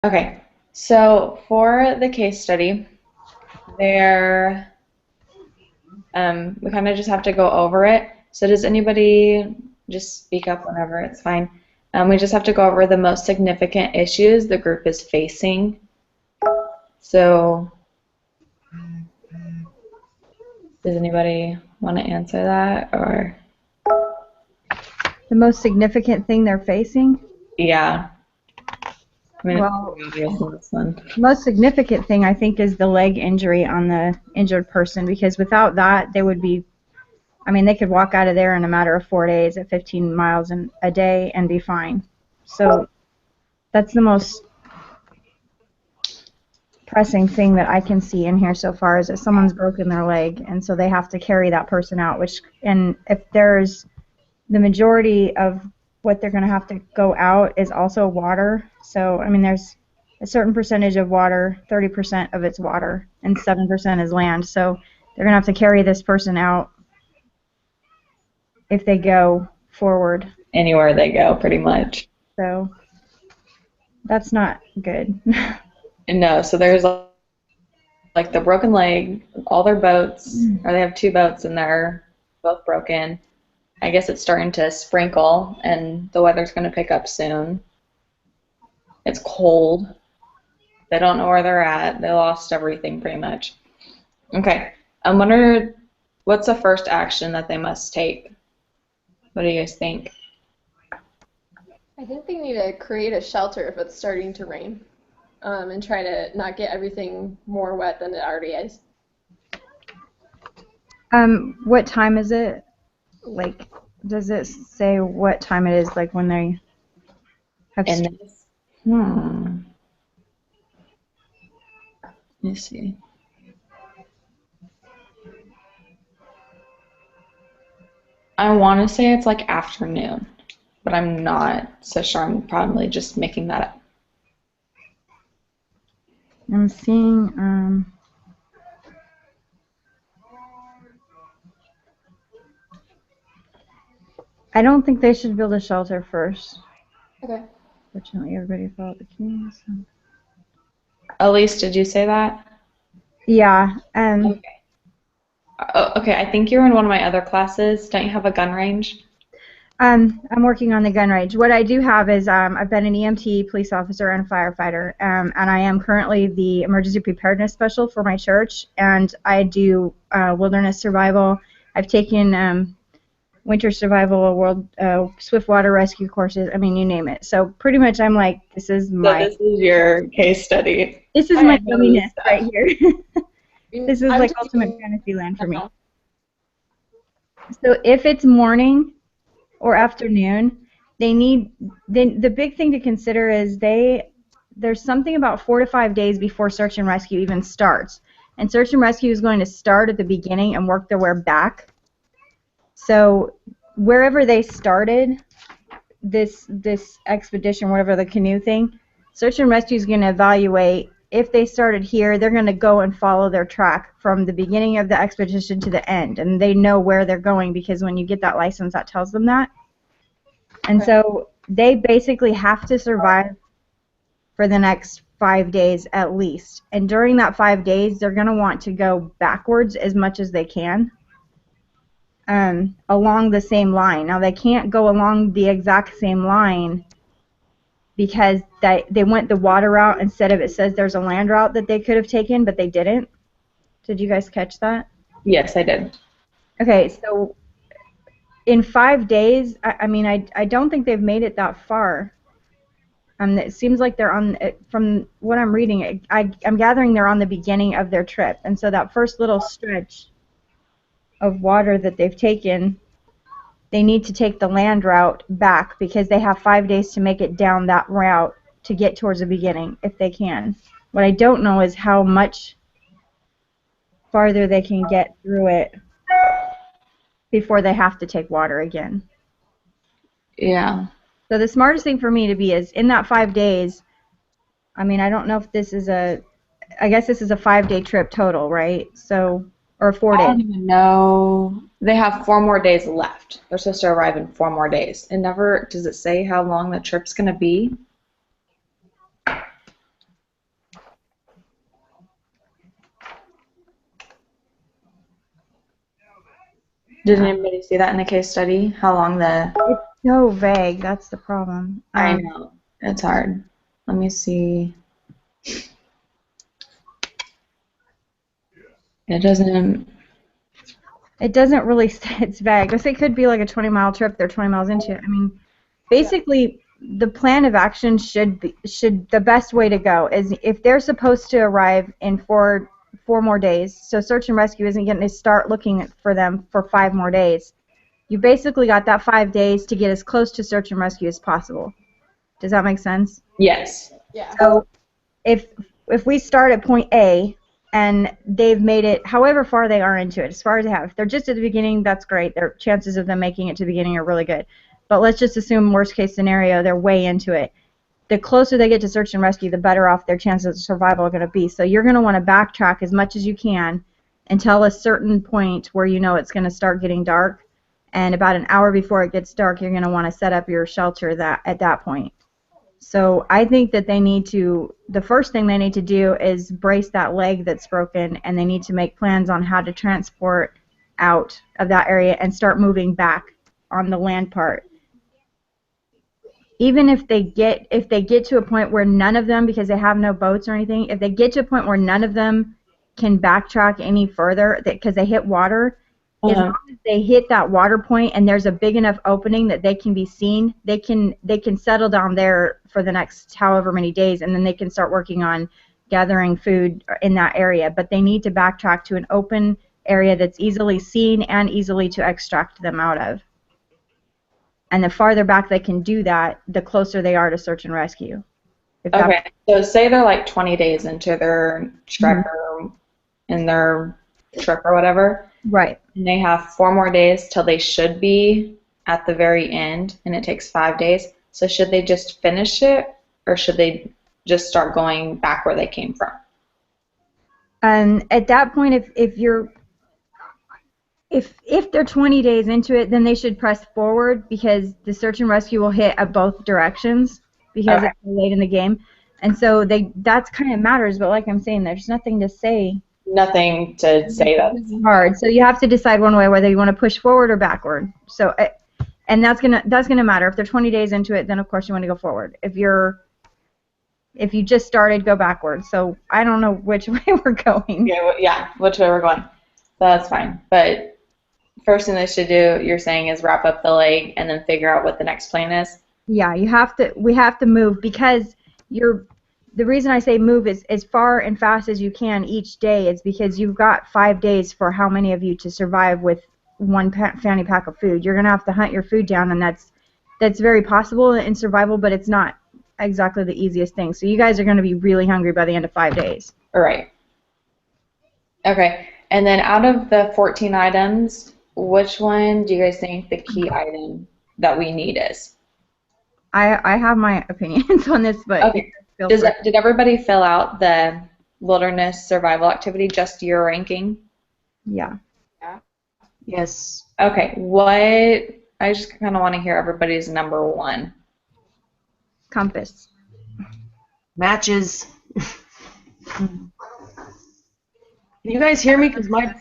Okay, so for the case study, there we kind of just have to go over it. So does anybody just speak up whenever it's fine? We just have to go over the most significant issues the group is facing. So does anybody want to answer that or? The most significant thing they're facing? Yeah, I mean it's Well, pretty obvious in this one. most significant thing I think is the leg injury on the injured person, because without that they would be, I mean, they could walk out of there in a matter of 4 days at 15 miles a day and be fine. So that's the most pressing thing that I can see in here so far, is that someone's broken their leg and so they have to carry that person out, which, and if there's the majority of what they're going to have to go out is also water. So, I mean, there's a certain percentage of water, 30% of it's water, and 7% is land. So they're going to have to carry this person out if they go forward. Anywhere they go, pretty much. So that's not good. And no, so there's like the broken leg, all their boats, or they have two boats and they're both broken. I guess it's starting to sprinkle and the weather's going to pick up soon. It's cold. They don't know where they're at. They lost everything pretty much. Okay. I wonder what's the first action that they must take? What do you guys think? I think they need to create a shelter if it's starting to rain, and try to not get everything more wet than it already is. What time is it? Like, does it say what time it is, like when they have And this, let me see. I want to say it's like afternoon, but I'm not so sure. I'm probably just making that up. I'm seeing, I don't think they should build a shelter first. Okay. Fortunately, everybody followed the community. So. Elise, did you say that? Yeah. Okay. Oh, okay, I think you're in one of my other classes. Don't you have a gun range? I'm working on the gun range. What I do have is I've been an EMT, police officer, and a firefighter, and I am currently the emergency preparedness special for my church, and I do wilderness survival. I've taken winter survival, world swiftwater rescue courses. I mean, you name it. So pretty much, I'm like, So this is your case study. this is I my know this dumminess stuff. right here. This is I'm like ultimate taking fantasy land for me. So if it's morning or afternoon, they need the big thing to consider is there's something about 4 to 5 days before search and rescue even starts, and search and rescue is going to start at the beginning and work their way back. So wherever they started this expedition, whatever the canoe thing, search and rescue is going to evaluate. If they started here, they're going to go and follow their track from the beginning of the expedition to the end, and they know where they're going because when you get that license, that tells them that. And Okay. so they basically have to survive for the next 5 days at least. And during that 5 days, they're going to want to go backwards as much as they can along the same line. Now, they can't go along the exact same line because they went the water route instead of, it says there's a land route that they could have taken, but they didn't. Did you guys catch that? Yes, I did. Okay, so in 5 days, I mean, I don't think they've made it that far. It seems like they're on, from what I'm reading, I'm gathering they're on the beginning of their trip. And so that first little stretch of water that they've taken, they need to take the land route back because they have 5 days to make it down that route to get towards the beginning, if they can. What I don't know is how much farther they can get through it before they have to take water again. Yeah. So the smartest thing for me to be is in that 5 days, I mean, I don't know if this is I guess this is a 5 day trip total, right? So, or 4 days. I don't even know. They have 4 more days left. They're supposed to arrive in 4 more days. It never does it say how long the trip's gonna be? Did anybody see that in the case study? How long the... It's so vague. That's the problem. I know. It's hard. Let me see. It doesn't... It doesn't really say it's vague. I guess it could be like a 20-mile trip. They're 20 miles into it. I mean, basically, the plan of action the best way to go is if they're supposed to arrive in four more days, so search and rescue isn't going to start looking for them for 5 more days. You basically got that 5 days to get as close to search and rescue as possible. Does that make sense? Yes. Yeah. So if we start at point A and they've made it however far they are into it, as far as they have, if they're just at the beginning, that's great. Their chances of them making it to the beginning are really good. But let's just assume worst case scenario, they're way into it. The closer they get to search and rescue, the better off their chances of survival are going to be. So you're going to want to backtrack as much as you can until a certain point where you know it's going to start getting dark. And about an hour before it gets dark, you're going to want to set up your shelter at that point. So I think that the first thing they need to do is brace that leg that's broken, and they need to make plans on how to transport out of that area and start moving back on the land part. Even if they get to a point where none of them, because they have no boats or anything, if they get to a point where none of them can backtrack any further because they hit water, as long as they hit that water point and there's a big enough opening that they can be seen, they can settle down there for the next however many days, and then they can start working on gathering food in that area. But they need to backtrack to an open area that's easily seen and easily to extract them out of. And the farther back they can do that, the closer they are to search and rescue. Okay, so say they're like 20 days into their trek or in their trip or whatever. Right. And they have 4 more days till they should be at the very end, and it takes 5 days. So should they just finish it, or should they just start going back where they came from? At that point, if they're 20 days into it, then they should press forward because the search and rescue will hit at both directions because it's late in the game. And so that's kind of matters, but like I'm saying, there's nothing to say. Nothing to say that. It's hard. So you have to decide one way whether you want to push forward or backward. So, and that's gonna matter. If they're 20 days into it, then of course you want to go forward. If you just started, go backward. So I don't know which way we're going. Yeah, which way we're going. So that's fine. But first thing they should do, you're saying, is wrap up the leg and then figure out what the next plan is? Yeah, we have to move because the reason I say move is as far and fast as you can each day is because you've got 5 days for how many of you to survive with one fanny pack of food. You're going to have to hunt your food down, and that's very possible in survival, but it's not exactly the easiest thing. So you guys are going to be really hungry by the end of 5 days. All right. Okay. And then out of the 14 items, which one do you guys think the key item that we need is? I have my opinions on this, but okay. Did everybody fill out the wilderness survival activity, just your ranking? Yeah. Yes. Okay. I just kind of want to hear everybody's number 1. Compass. Matches. Can you guys hear me? Because my...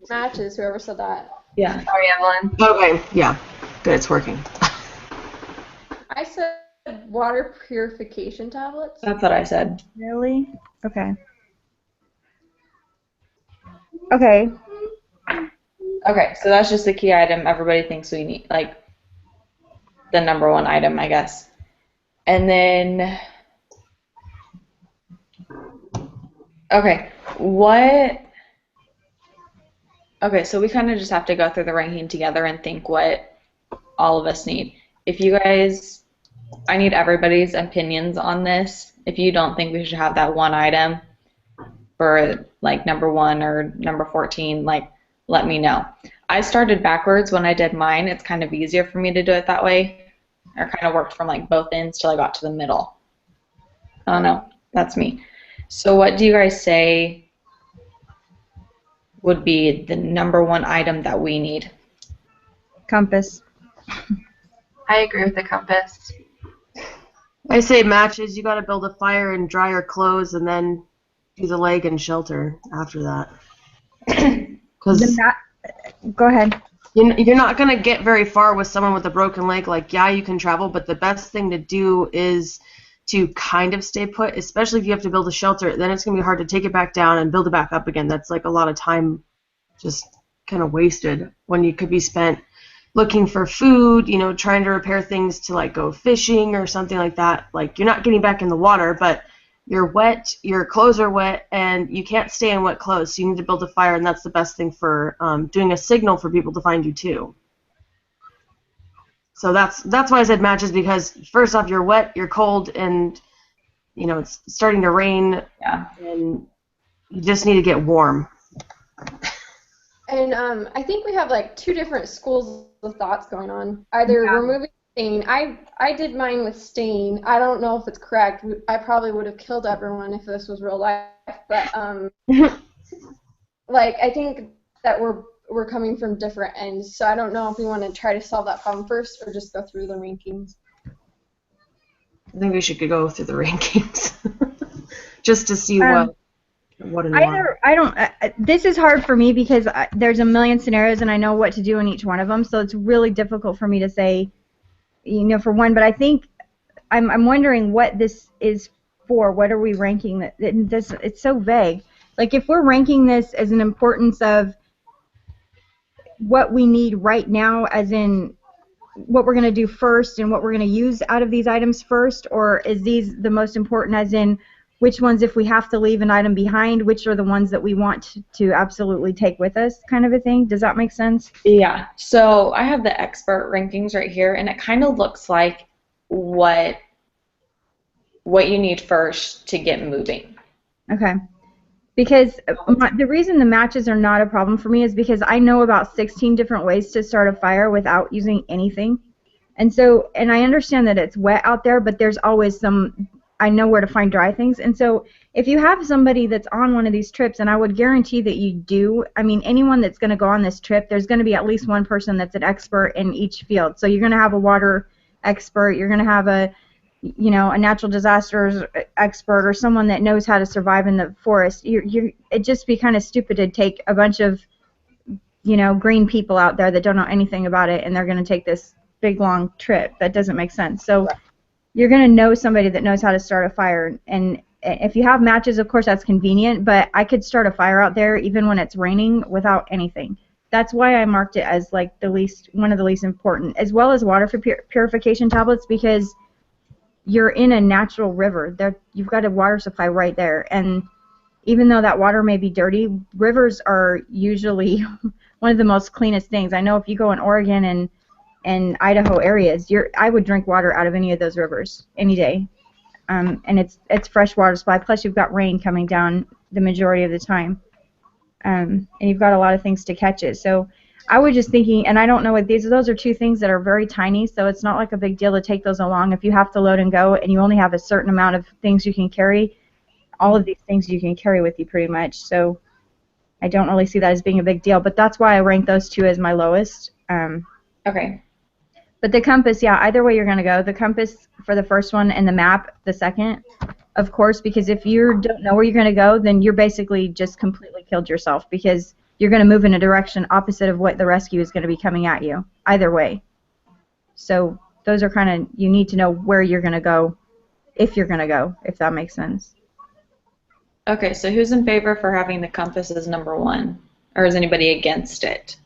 Matches, whoever said that. Yeah. Sorry, Evelyn. Okay, yeah. Good, it's working. I said water purification tablets. That's what I said. Really? Okay. Okay. Okay, so that's just the key item everybody thinks we need, like the number 1 item, I guess. And then, okay, okay, so we kind of just have to go through the ranking together and think what all of us need. If you guys, I need everybody's opinions on this. If you don't think we should have that 1 item for like number 1 or number 14, like, let me know. I started backwards when I did mine. It's kind of easier for me to do it that way. I kind of worked from like both ends till I got to the middle. I don't know. That's me. So what do you guys say would be the number 1 item that we need? Compass. I agree with the compass. I say matches. You got to build a fire and dry your clothes, and then do the leg and shelter after that. Because Go ahead. You're not going to get very far with someone with a broken leg. Like, yeah, you can travel, but the best thing to do is to kind of stay put, especially if you have to build a shelter. Then it's going to be hard to take it back down and build it back up again. That's like a lot of time just kind of wasted when you could be spent looking for food, trying to repair things to like go fishing or something like that. Like, you're not getting back in the water, but you're wet, your clothes are wet, and you can't stay in wet clothes, so you need to build a fire, and that's the best thing for doing a signal for people to find you too. So that's why I said matches, because first off, you're wet, you're cold, and it's starting to rain, Yeah. and you just need to get warm. And I think we have like two different schools of thoughts going on. Either removing stain. I did mine with stain. I don't know if it's correct. I probably would have killed everyone if this was real life. But like, I think that we're coming from different ends. So I don't know if we want to try to solve that problem first or just go through the rankings. I think we should go through the rankings just to see what and why. I don't. This is hard for me because there's a million scenarios and I know what to do in each one of them. So it's really difficult for me to say, for one. But I think I'm wondering what this is for. What are we ranking? It's so vague. Like, if we're ranking this as an importance of what we need right now, as in what we're going to do first and what we're going to use out of these items first, or is these the most important, as in which ones, if we have to leave an item behind, which are the ones that we want to absolutely take with us, kind of a thing? Does that make sense? Yeah. So I have the expert rankings right here, and it kind of looks like what you need first to get moving. Okay. Because the reason the matches are not a problem for me is because I know about 16 different ways to start a fire without using anything. And I understand that it's wet out there, but there's always I know where to find dry things. And so if you have somebody that's on one of these trips, and I would guarantee that you do, I mean, anyone that's going to go on this trip, there's going to be at least one person that's an expert in each field. So you're going to have a water expert, you're going to have a natural disasters expert, or someone that knows how to survive in the forest. It'd just be kind of stupid to take a bunch of, green people out there that don't know anything about it, and they're going to take this big, long trip. That doesn't make sense. So you're going to know somebody that knows how to start a fire. And if you have matches, of course, that's convenient, but I could start a fire out there even when it's raining without anything. That's why I marked it as like one of the least important, as well as water purification tablets, because you're in a natural river. You've got a water supply right there, and even though that water may be dirty, rivers are usually one of the most cleanest things. I know if you go in Oregon and Idaho areas, I would drink water out of any of those rivers any day, and it's fresh water supply. Plus, you've got rain coming down the majority of the time, and you've got a lot of things to catch it. So I was just thinking, and I don't know what those are two things that are very tiny, so it's not like a big deal to take those along. If you have to load and go and you only have a certain amount of things you can carry, all of these things you can carry with you pretty much. So I don't really see that as being a big deal, but that's why I rank those two as my lowest. Okay. But the compass, yeah, either way you're going to go. The compass for the first one and the map the second, of course, because if you don't know where you're going to go, then you're basically just completely killed yourself, because you're going to move in a direction opposite of what the rescue is going to be coming at you, either way. So those are kind of, you need to know where you're going to go, if you're going to go, if that makes sense. Okay, so who's in favor for having the compass as number one? Or is anybody against it?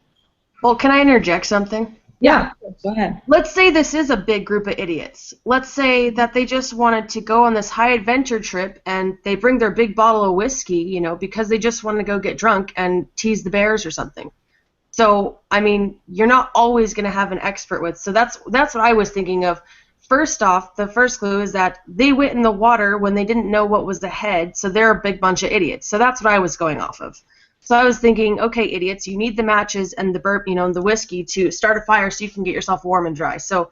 Well, can I interject something? Yeah, go ahead. Let's say this is a big group of idiots. Let's say that they just wanted to go on this high adventure trip and they bring their big bottle of whiskey, because they just want to go get drunk and tease the bears or something. So, I mean, you're not always going to have an expert with. So that's what I was thinking of. First off, the first clue is that they went in the water when they didn't know what was ahead, so they're a big bunch of idiots. So that's what I was going off of. So I was thinking, okay, idiots, you need the matches and the and the whiskey to start a fire so you can get yourself warm and dry. So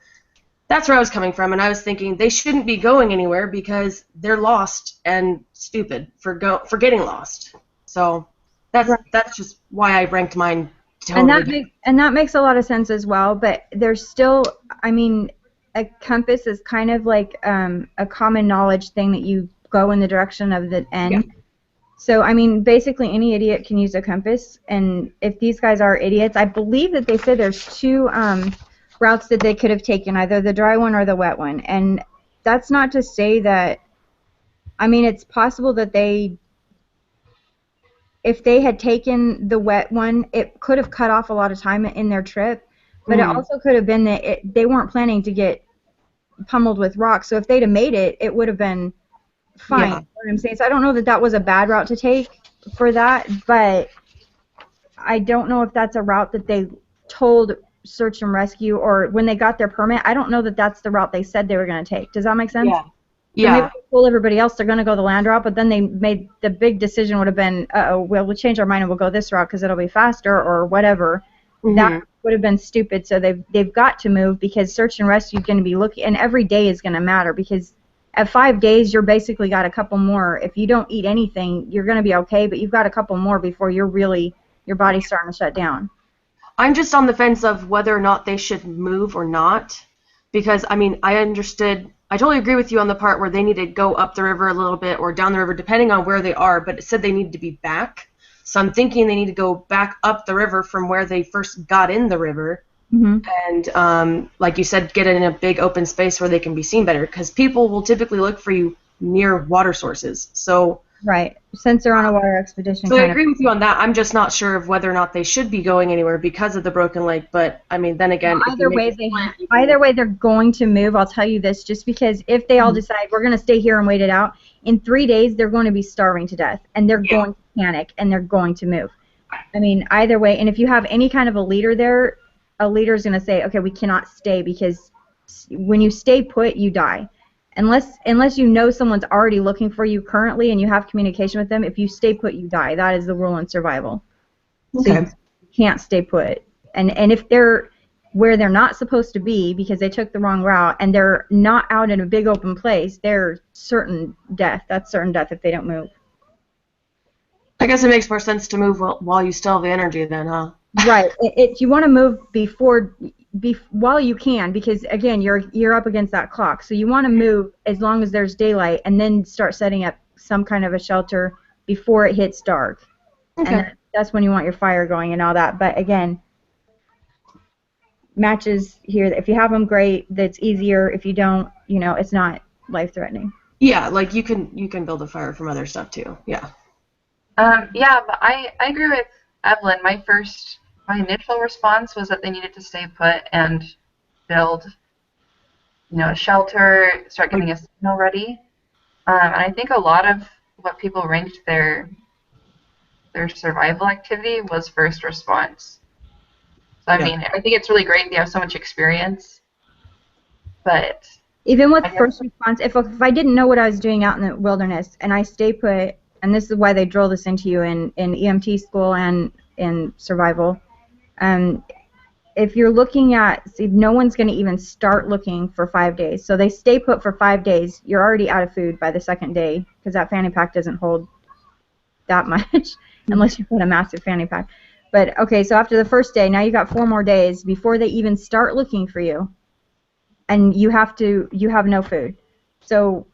that's where I was coming from, and I was thinking they shouldn't be going anywhere because they're lost and stupid for getting lost. So that's just why I ranked mine totally. And that makes a lot of sense as well, but there's still, I mean, a compass is kind of like a common knowledge thing that you go in the direction of the end. Yeah. So, I mean, basically any idiot can use a compass, and if these guys are idiots, I believe that they said there's two routes that they could have taken, either the dry one or the wet one. And that's not to say that, I mean, it's possible that if they had taken the wet one, it could have cut off a lot of time in their trip, but it also could have been that they weren't planning to get pummeled with rocks. So if they'd have made it, it would have been fine. Yeah. You know what I'm saying? So I don't know that that was a bad route to take for that, but I don't know if that's a route that they told search and rescue, or when they got their permit, I don't know that that's the route they said they were going to take. Does that make sense? Yeah. So Yeah. maybe they told everybody else they're going to go the land route, but then they made the big decision would have been, well, we'll change our mind and we'll go this route because it'll be faster or whatever. That would have been stupid. So they've got to move, because search and rescue is going to be looking, and every day is going to matter, because at 5 days you're basically got a couple more. If you don't eat anything, you're going to be okay, but you've got a couple more before your body's starting to shut down. I'm just on the fence of whether or not they should move or not, because I mean, I totally agree with you on the part where they need to go up the river a little bit or down the river depending on where they are, but it said they need to be back. So I'm thinking they need to go back up the river from where they first got in the river, and like you said, get in a big open space where they can be seen better, because people will typically look for you near water sources. So Right. Since they're on a water expedition. I agree with you on that. I'm just not sure of whether or not they should be going anywhere because of the broken leg. But I mean, then again, Either way, they're going to move. I'll tell you this, just because if they all decide we're going to stay here and wait it out, in 3 days they're going to be starving to death, and they're going to panic, and they're going to move. I mean, either way. And if you have any kind of a leader there, a leader is going to say, okay, we cannot stay, because when you stay put, you die. Unless you know someone's already looking for you currently and you have communication with them, if you stay put, you die. That is the rule in survival. Okay. So you can't stay put. And if they're where they're not supposed to be because they took the wrong route, and they're not out in a big open place, they're certain death. That's certain death if they don't move. I guess it makes more sense to move while you still have the energy then, huh? Right. You want to move while you can, because again, you're up against that clock. So you want to move as long as there's daylight, and then start setting up some kind of a shelter before it hits dark. Okay. And that's when you want your fire going and all that. But again, matches here, if you have them, great. That's easier. If you don't, it's not life-threatening. Yeah, like you can build a fire from other stuff too. Yeah. Yeah, but I agree with Evelyn. My initial response was that they needed to stay put and build, a shelter, start getting a signal ready. And I think a lot of what people ranked their survival activity was first response. So I mean, I think it's really great they have so much experience, but even with first response, if I didn't know what I was doing out in the wilderness and I stay put, and this is why they drill this into you in EMT school and in survival. If you're looking at, see, no one's going to even start looking for 5 days. So they stay put for 5 days. You're already out of food by the second day, because that fanny pack doesn't hold that much unless you put a massive fanny pack. But okay, so after the first day, now you got 4 more days before they even start looking for you, and you have no food. So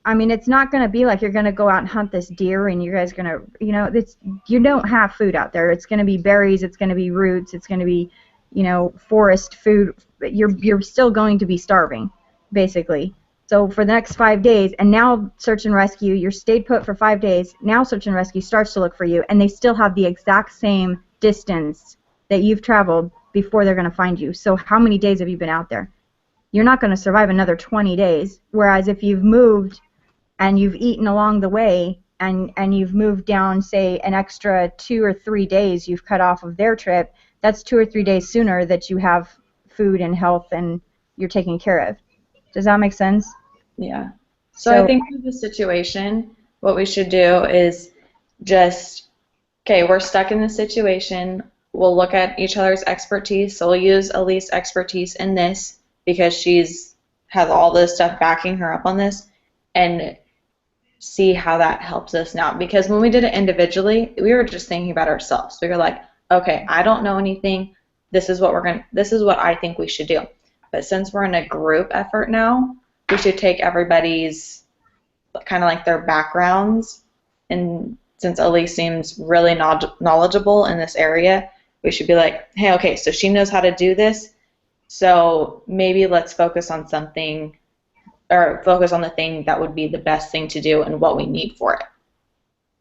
it's not going to be like you're going to go out and hunt this deer and you guys going to, you don't have food out there. It's going to be berries, it's going to be roots, it's going to be, forest food. You're still going to be starving, basically. So for the next 5 days, and now search and rescue, you're stayed put for 5 days, now search and rescue starts to look for you, and they still have the exact same distance that you've traveled before they're going to find you. So how many days have you been out there? You're not going to survive another 20 days, whereas if you've moved and you've eaten along the way, and you've moved down, say, an extra 2 or 3 days you've cut off of their trip, that's 2 or 3 days sooner that you have food and health and you're taken care of. Does that make sense? Yeah. So I think for the situation, what we should do is just, okay, we're stuck in this situation. We'll look at each other's expertise. So we'll use Elise' expertise in this because she's has all this stuff backing her up on this, and see how that helps us now. Because when we did it individually, we were just thinking about ourselves. We were like, okay, I don't know anything. This is what I think we should do. But since we're in a group effort now, we should take everybody's kind of like their backgrounds and since Elise seems really knowledgeable in this area, we should be like, hey, okay, so she knows how to do this, so maybe let's focus on something, or focus on the thing that would be the best thing to do and what we need for it.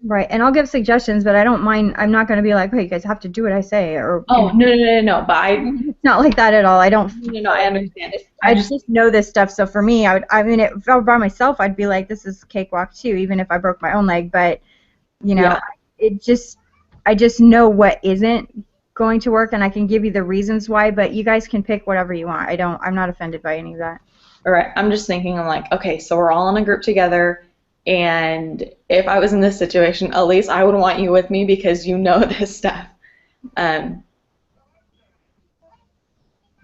Right, and I'll give suggestions, but I don't mind. I'm not going to be like, hey, you guys have to do what I say, or Oh, no, but it's not like that at all. I don't. no, I understand. I just know this stuff, so for me, I mean, if I were by myself, I'd be like, this is cakewalk too, even if I broke my own leg. But you know, I just know what isn't going to work, and I can give you the reasons why. But you guys can pick whatever you want. I'm not offended by any of that. All right, I'm just thinking, I'm like, okay, so we're all in a group together, and if I was in this situation, at least I would want you with me because you know this stuff.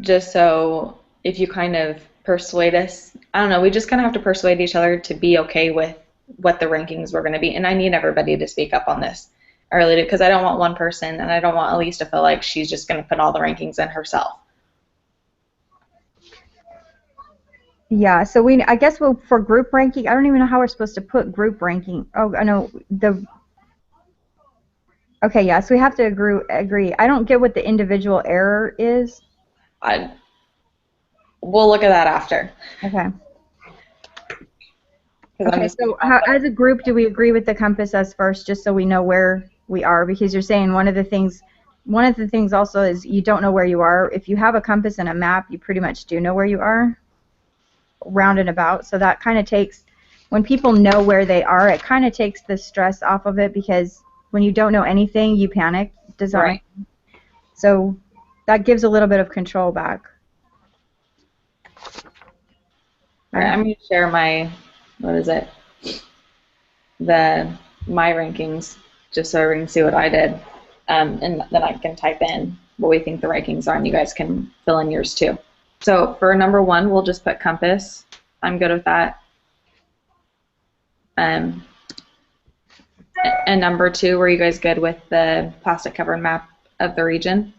Just so if you kind of persuade us, I don't know, we just kind of have to persuade each other to be okay with what the rankings were going to be, and I need everybody to speak up on this early because I don't want one person, and I don't want Elise to feel like she's just going to put all the rankings in herself. Yeah, so I guess for group ranking, I don't even know how we're supposed to put group ranking. Oh, I know Okay, yeah, so we have to agree. I don't get what the individual error is. We'll look at that after. Okay. Okay, so as a group, do we agree with the compass as first, just so we know where we are? Because you're saying one of the things also is you don't know where you are. If you have a compass and a map, you pretty much do know where you are, round and about. So that kind of takes, when people know where they are, it kind of takes the stress off of it, because when you don't know anything, you panic. Does that make sense? So that gives a little bit of control back. All right, I'm going to share my, my rankings, just so everyone can see what I did. And then I can type in what we think the rankings are, and you guys can fill in yours too. So for number 1, we'll just put compass. I'm good with that. And number 2, were you guys good with the plastic covered map of the region?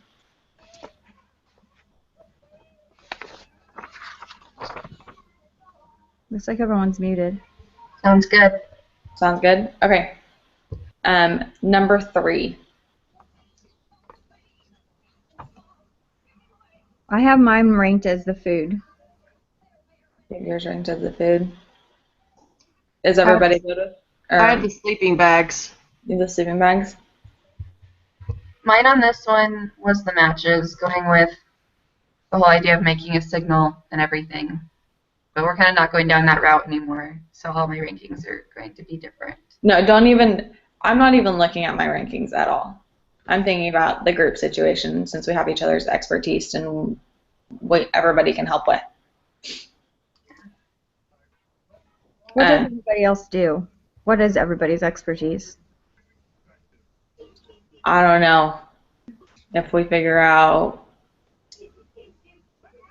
Looks like everyone's muted. Sounds good. Sounds good? Okay. Number 3. I have mine ranked as the food. Yours ranked as the food. Is everybody good with? I had the sleeping bags. The sleeping bags? Mine on this one was the matches, going with the whole idea of making a signal and everything. But we're kind of not going down that route anymore, so all my rankings are going to be different. No, I'm not even looking at my rankings at all. I'm thinking about the group situation, since we have each other's expertise and what everybody can help with. What does everybody else do? What is everybody's expertise? I don't know. If we figure out, I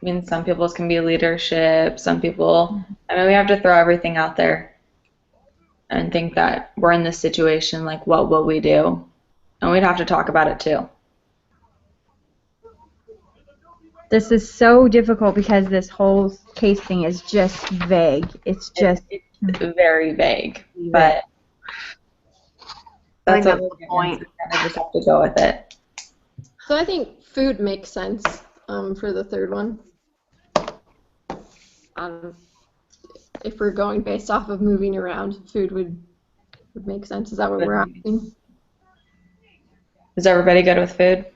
mean, some people's can be leadership, some people, I mean, we have to throw everything out there and think that we're in this situation, like, what will we do? And we'd have to talk about it too. This is so difficult because this whole case thing is just vague. It's just very vague, but that's what the point. I just have to go with it. So I think food makes sense for the third one. If we're going based off of moving around, food would make sense. Is that what we're asking? Is everybody good with food?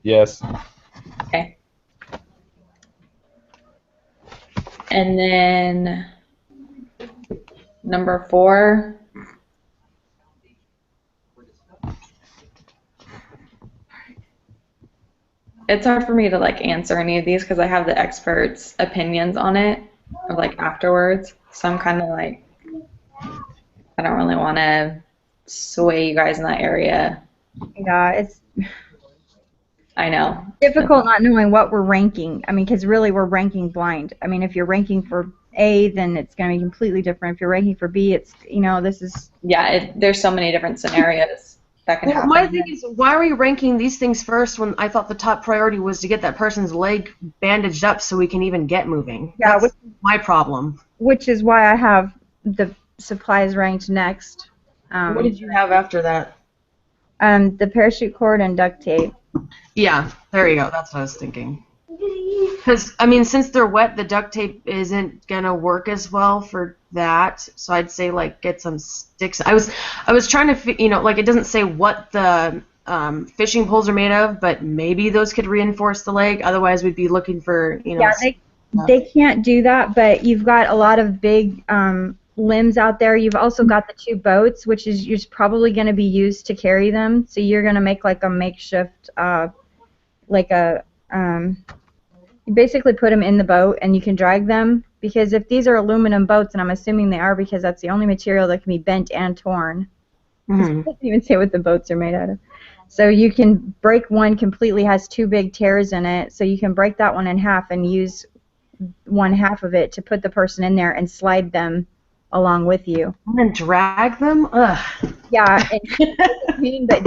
Yes. Okay. And then number 4. It's hard for me to answer any of these because I have the experts' opinions on it, or afterwards. So I'm kind of I don't really want to sway you guys in that area. Yeah, it's I know. difficult not knowing what we're ranking. I mean, because really we're ranking blind. I mean, if you're ranking for A, then it's going to be completely different. If you're ranking for B, it's, this is... Yeah, there's so many different scenarios that can happen. My thing is, why are we ranking these things first when I thought the top priority was to get that person's leg bandaged up so we can even get moving? Yeah, That's my problem. Which is why I have supplies ranked next. What did you have after that? The parachute cord and duct tape. Yeah, there you go. That's what I was thinking. Because, I mean, since they're wet, the duct tape isn't going to work as well for that. So I'd say, like, get some sticks. I was trying to, like, it doesn't say what the fishing poles are made of, but maybe those could reinforce the leg. Otherwise, we'd be looking for, Yeah, they can't do that, but you've got a lot of big limbs out there. You've also got the 2 boats, which is probably going to be used to carry them. So you're going to make like a makeshift, you basically put them in the boat and you can drag them, because if these are aluminum boats, and I'm assuming they are because that's the only material that can be bent and torn. Mhm. It doesn't even say what the boats are made out of. So you can break one completely, has 2 big tears in it, so you can break that one in half and use one half of it to put the person in there and slide them along with you. And then drag them? Ugh. Yeah, but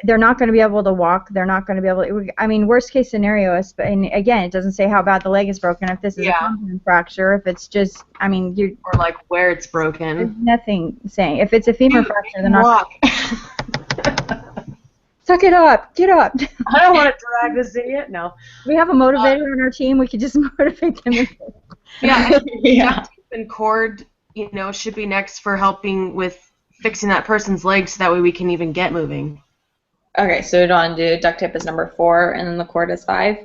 they're not going to be able to walk. They're not going to be able to, I mean, worst case scenario is, and again, it doesn't say how bad the leg is broken, if this is a compound fracture, if it's just, I mean, Or, like, where it's there's broken. nothing saying. If it's a femur fracture, they're not. Walk. Suck it up. Get up. I don't want to drag this idiot. No. We have a motivator on our team. We could just motivate them. Yeah, Yeah. duct tape and cord, should be next for helping with fixing that person's leg, so that way we can even get moving. Okay, so do want to do duct tape is number 4, and then the cord is 5?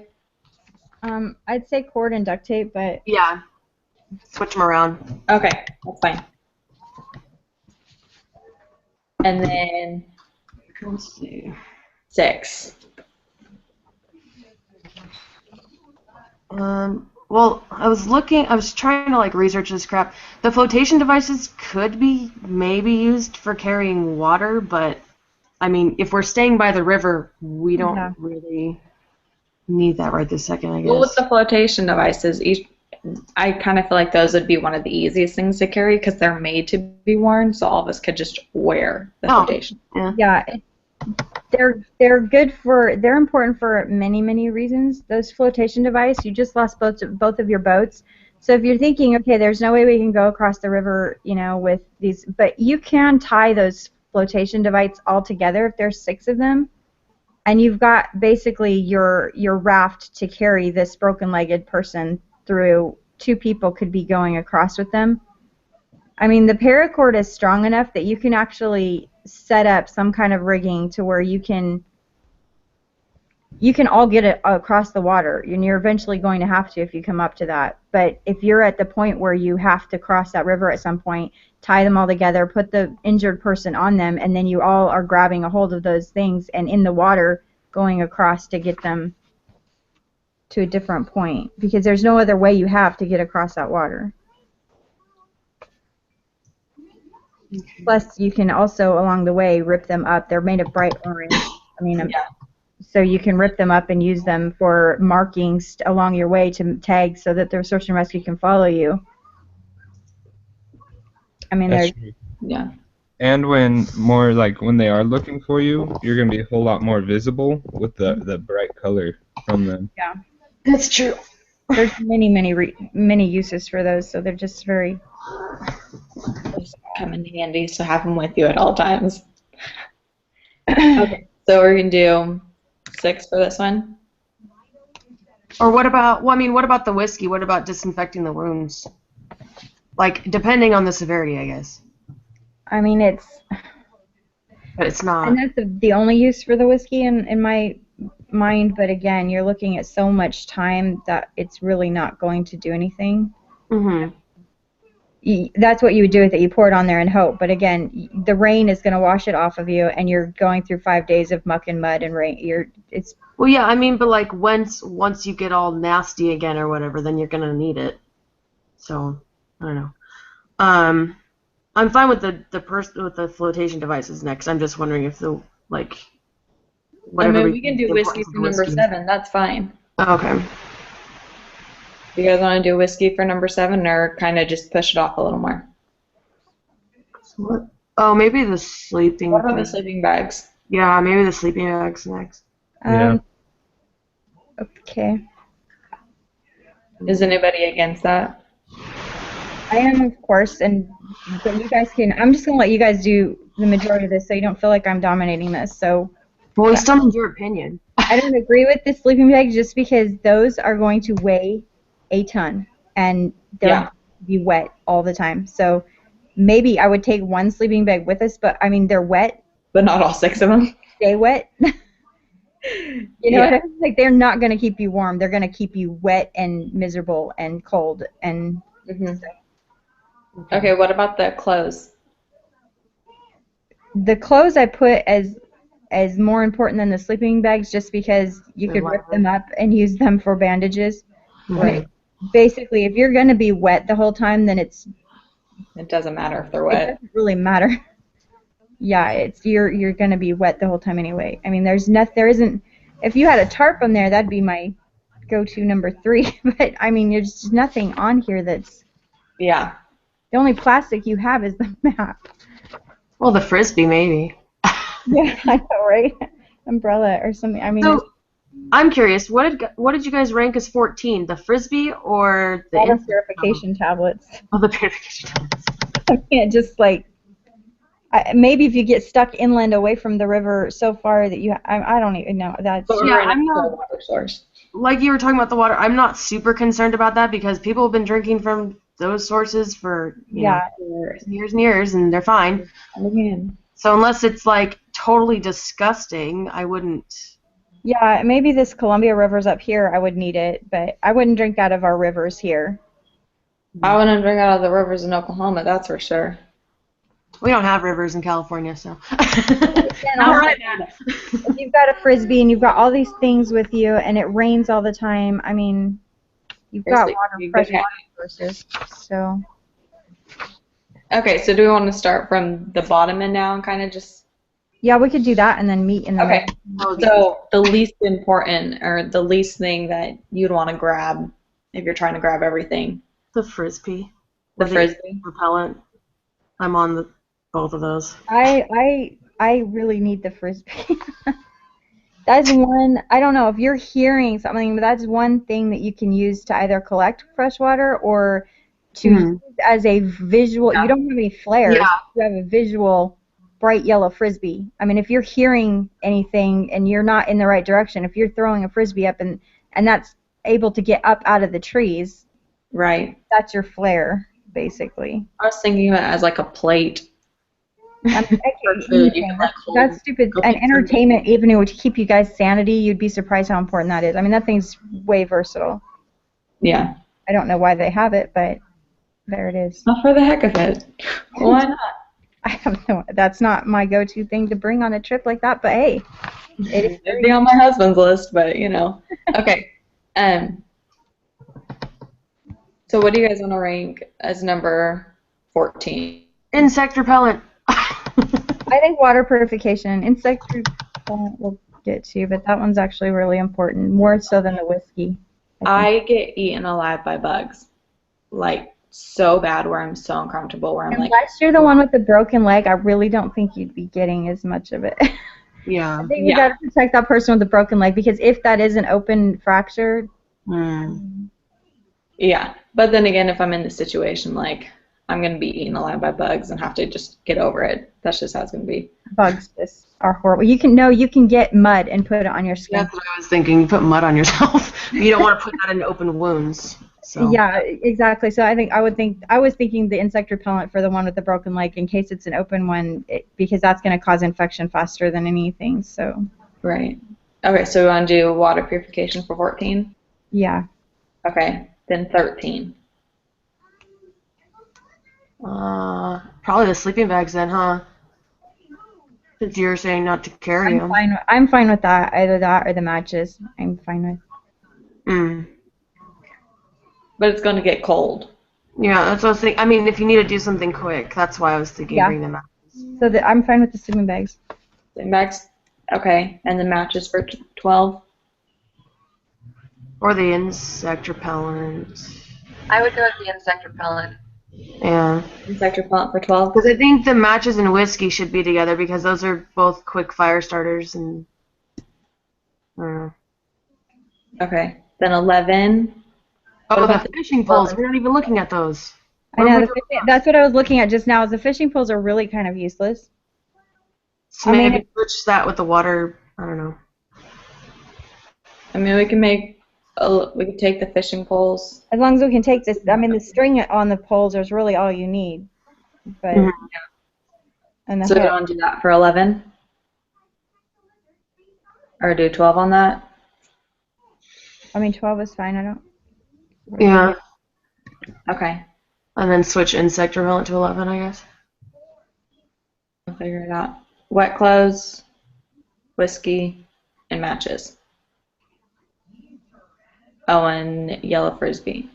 I'd say cord and duct tape, but Yeah. Switch them around. Okay, that's fine. And then Let's see. 6. Well, I was trying to, like, research this crap. The flotation devices could be maybe used for carrying water, but, I mean, if we're staying by the river, we don't really need that right this second, I guess. Well, with the flotation devices, I kind of feel like those would be one of the easiest things to carry because they're made to be worn, so all of us could just wear the flotation. Yeah, they're important for many reasons. Those flotation device, you just lost both of your boats. So if you're thinking, okay, there's no way we can go across the river, with these, but you can tie those flotation devices all together if there's 6 of them, and you've got basically your raft to carry this broken-legged person through. 2 people could be going across with them. I mean, the paracord is strong enough that you can actually set up some kind of rigging to where you can all get it across the water, and you're eventually going to have to if you come up to that. But if you're at the point where you have to cross that river at some point, tie them all together, put the injured person on them, and then you all are grabbing a hold of those things and in the water going across to get them to a different point, because there's no other way you have to get across that water. Okay. Plus, you can also, along the way, rip them up. They're made of bright orange. I mean, so you can rip them up and use them for markings along your way to tag so that the search and rescue can follow you. I mean, yeah. And when they are looking for you, you're going to be a whole lot more visible with the bright color from them. Yeah. That's true. There's many uses for those, so they're just very... Just come in handy, so have them with you at all times. Okay, so we're going to do 6 for this one? Or what about the whiskey? What about disinfecting the wounds? Like, depending on the severity, I guess. I mean, But it's not. And that's the only use for the whiskey in my mind, but again, you're looking at so much time that it's really not going to do anything. Mm-hmm. That's what you would do with it. You pour it on there and hope. But again, the rain is going to wash it off of you, and you're going through 5 days of muck and mud and rain. Well, yeah, I mean, but like once you get all nasty again or whatever, then you're gonna need it. So I don't know. I'm fine with the flotation devices next. I'm just wondering if whatever. I mean, we can do whiskey for number 7. That's fine. Okay. Do you guys want to do whiskey for number 7, or kind of just push it off a little more? What? Oh, maybe the sleeping. What about the sleeping bags? Yeah, maybe the sleeping bags next. Yeah. Okay. Is anybody against that? I am, of course, but you guys can. I'm just gonna let you guys do the majority of this, so you don't feel like I'm dominating this. So Well, we still need your opinion. I don't agree with the sleeping bag just because those are going to weigh a ton, and they're Yeah. going to be wet all the time. So maybe I would take one sleeping bag with us, but I mean they're wet, But not all 6 of them. stay wet. You know what I mean? Like they're not going to keep you warm. They're going to keep you wet and miserable and cold. And Okay, what about the clothes? the clothes I put as more important than the sleeping bags, just because you They're could rip lighter. them up and use them for bandages. Right. Basically, if you're going to be wet the whole time, then it It doesn't matter if they're wet. doesn't really matter. Yeah, you're going to be wet the whole time anyway. I mean, there isn't. If you had a tarp on there, that'd be my go-to number 3. But I mean, there's just nothing on here that's. Yeah. The only plastic you have is the map. Well, the frisbee maybe. Yeah, I know, right? Umbrella or something. I mean, So I'm curious, what did you guys rank as 14? The frisbee or the water purification tablets. Oh, the purification tablets. I can't just like. Maybe if you get stuck inland away from the river so far that I don't even know. That's But Yeah, we're in I'm a not- water source. Like you were talking about the water, I'm not super concerned about that because people have been drinking from those sources for yeah. years and years, and they're fine. Again. So unless it's like totally disgusting, I wouldn't. Yeah, maybe this Columbia River's up here, I would need it, but I wouldn't drink out of our rivers here. I wouldn't drink out of the rivers in Oklahoma, that's for sure. We don't have rivers in California, so. Not Not right now. If you've got a frisbee and you've got all these things with you and it rains all the time, I mean, you've got Seriously, fresh okay. water sources. So Okay, so do we want to start from the bottom end now and kind of just... yeah, we could do that and then meet in the Okay, middle. so the least important or the least thing that you'd want to grab if you're trying to grab everything. The frisbee. The With frisbee. repellent. I'm on both of those. I really need the frisbee. That's one. I don't know if you're hearing something, but that's one thing that you can use to either collect fresh water or to use as a visual. Yeah. You don't have any flares. Yeah. You have a visual bright yellow frisbee. I mean, if you're hearing anything and you're not in the right direction, if you're throwing a frisbee up and that's able to get up out of the trees, Right. that's your flare, basically. I was thinking of it as like a plate. Okay, food, you can, like, hold that's stupid. cookies An entertainment, even if it would keep you guys' sanity, you'd be surprised how important that is. I mean, that thing's way versatile. Yeah. I don't know why they have it, but there it is. Not for the heck of it. Why not? I have no. That's not my go-to thing to bring on a trip like that. But hey, it is It'd be on my husband's list, but you know. Okay. So what do you guys want to rank as number 14? Insect repellent. I think water purification and insect repellent we'll get to, but that one's actually really important, more so than the whiskey. I get eaten alive by bugs, like so bad where I'm so uncomfortable where I'm like, Unless you're the one with the broken leg, I really don't think you'd be getting as much of it. Yeah. I think we Yeah. gotta protect that person with the broken leg because if that is an open fracture, yeah. But then again, if I'm in the situation, like I'm gonna be eaten alive by bugs and have to just get over it. That's just how it's gonna be. bugs just are horrible. You can get mud and put it on your skin. That's what I was thinking. You put mud on yourself. You don't want to put that in open wounds. So. Yeah, exactly. So I was thinking the insect repellent for the one with the broken leg in case it's an open one, because that's going to cause infection faster than anything. So Right. Okay, so we want to do water purification for 14? yeah, Okay, then 13. Probably the sleeping bags then, huh? Since you're saying not to carry them. I'm fine with that. Either that or the matches. I'm fine with. But it's going to get cold. Yeah, that's what I was thinking. I mean, if you need to do something quick, that's why I was thinking Yeah. bring them out. So I'm fine with the sleeping bags. Max, okay, and the matches for 12? Or the insect repellent. I would go with the insect repellent. Yeah. Insect repellent for 12? Because I think the matches and whiskey should be together because those are both quick fire starters and. Okay, then 11. Oh, about the fishing poles. We're not even looking at those. I know that's what I was looking at just now. Is the fishing poles are really kind of useless. So I mean, maybe switch that with the water. I don't know. I mean, we could take the fishing poles. as long as we can take this. I mean, the string on the poles is really all you need. But Mhm. and the So do you hook. want to do that for 11? Or do 12 on that? I mean, 12 is fine. I don't. Yeah. Okay, And then switch insect repellent to 11, I guess. we'll figure it out. Wet clothes, whiskey, and matches. Oh, and yellow frisbee.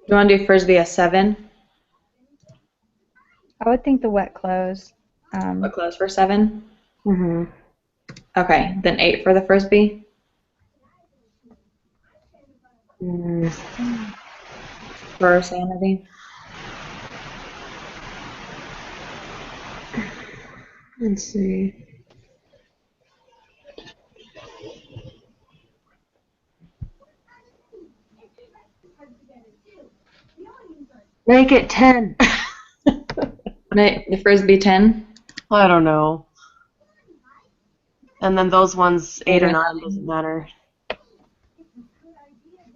You want to do frisbee a 7? I would think the wet clothes. Wet clothes for 7? Mm-hmm. Okay, then 8 for the frisbee. Mm. For sanity. Let's see. Make it 10. The frisbee 10. I don't know. And then those ones, 8 or 8 or 9, doesn't matter.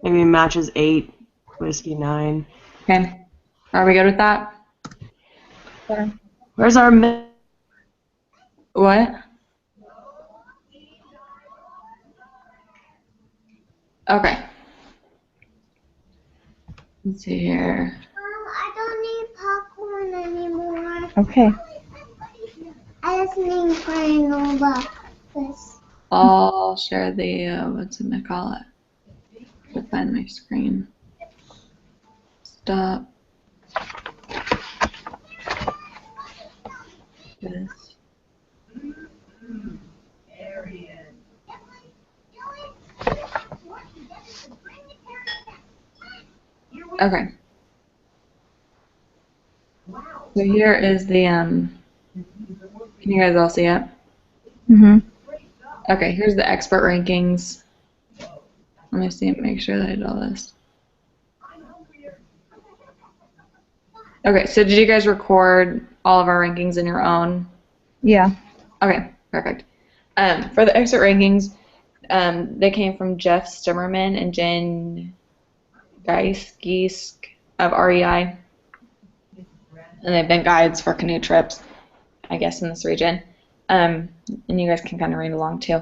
Maybe matches 8, whiskey 9. Okay, are we good with that? Where's our What? Okay. Let's see here. I don't need popcorn anymore. Okay. I just need granola. This. I'll share the, what's it gonna call it? To find my screen. Stop. This. Okay. So here is the, can you guys all see it? Mhm. Okay, here's the expert rankings. Let me see, make sure that I did all this. Okay, so did you guys record all of our rankings in your own? Yeah. Okay, perfect. For the expert rankings, they came from Jeff Stimmerman and Jen Geisk of REI. And they've been guides for canoe trips, I guess, in this region. And you guys can kind of read along too.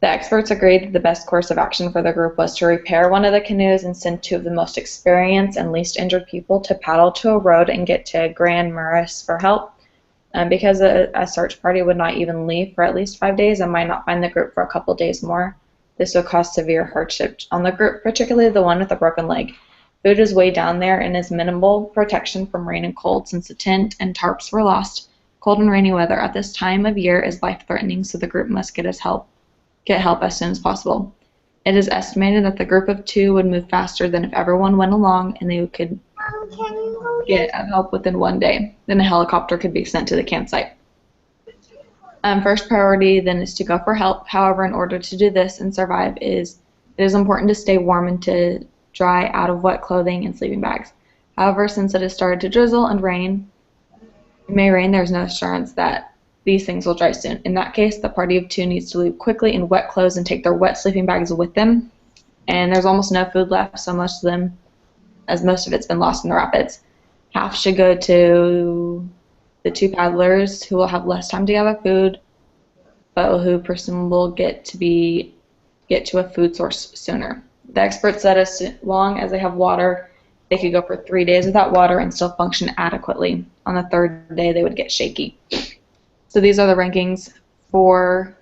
The experts agreed that the best course of action for the group was to repair one of the canoes and send 2 of the most experienced and least injured people to paddle to a road and get to Grand Marais for help. Because a search party would not even leave for at least 5 days and might not find the group for a couple days more. This would cause severe hardship on the group, particularly the one with a broken leg. Food is way down there and is minimal protection from rain and cold since the tent and tarps were lost. Cold and rainy weather at this time of year is life-threatening, so the group must get help as soon as possible. It is estimated that the group of 2 would move faster than if everyone went along and they could Can you get help within 1 day. Then a helicopter could be sent to the campsite. First priority then is to go for help. However, in order to do this and survive, it is important to stay warm and to dry out of wet clothing and sleeping bags. However, since it has started to drizzle and rain, it may rain, there is no assurance that these things will dry soon. In that case, the party of 2 needs to leave quickly in wet clothes and take their wet sleeping bags with them. And there's almost no food left, so most of it's been lost in the rapids. Half should go to the 2 paddlers who will have less time to gather food, but who person will get to a food source sooner. The experts said as long as they have water, they could go for 3 days without water and still function adequately. On the 3rd day, they would get shaky. So these are the rankings for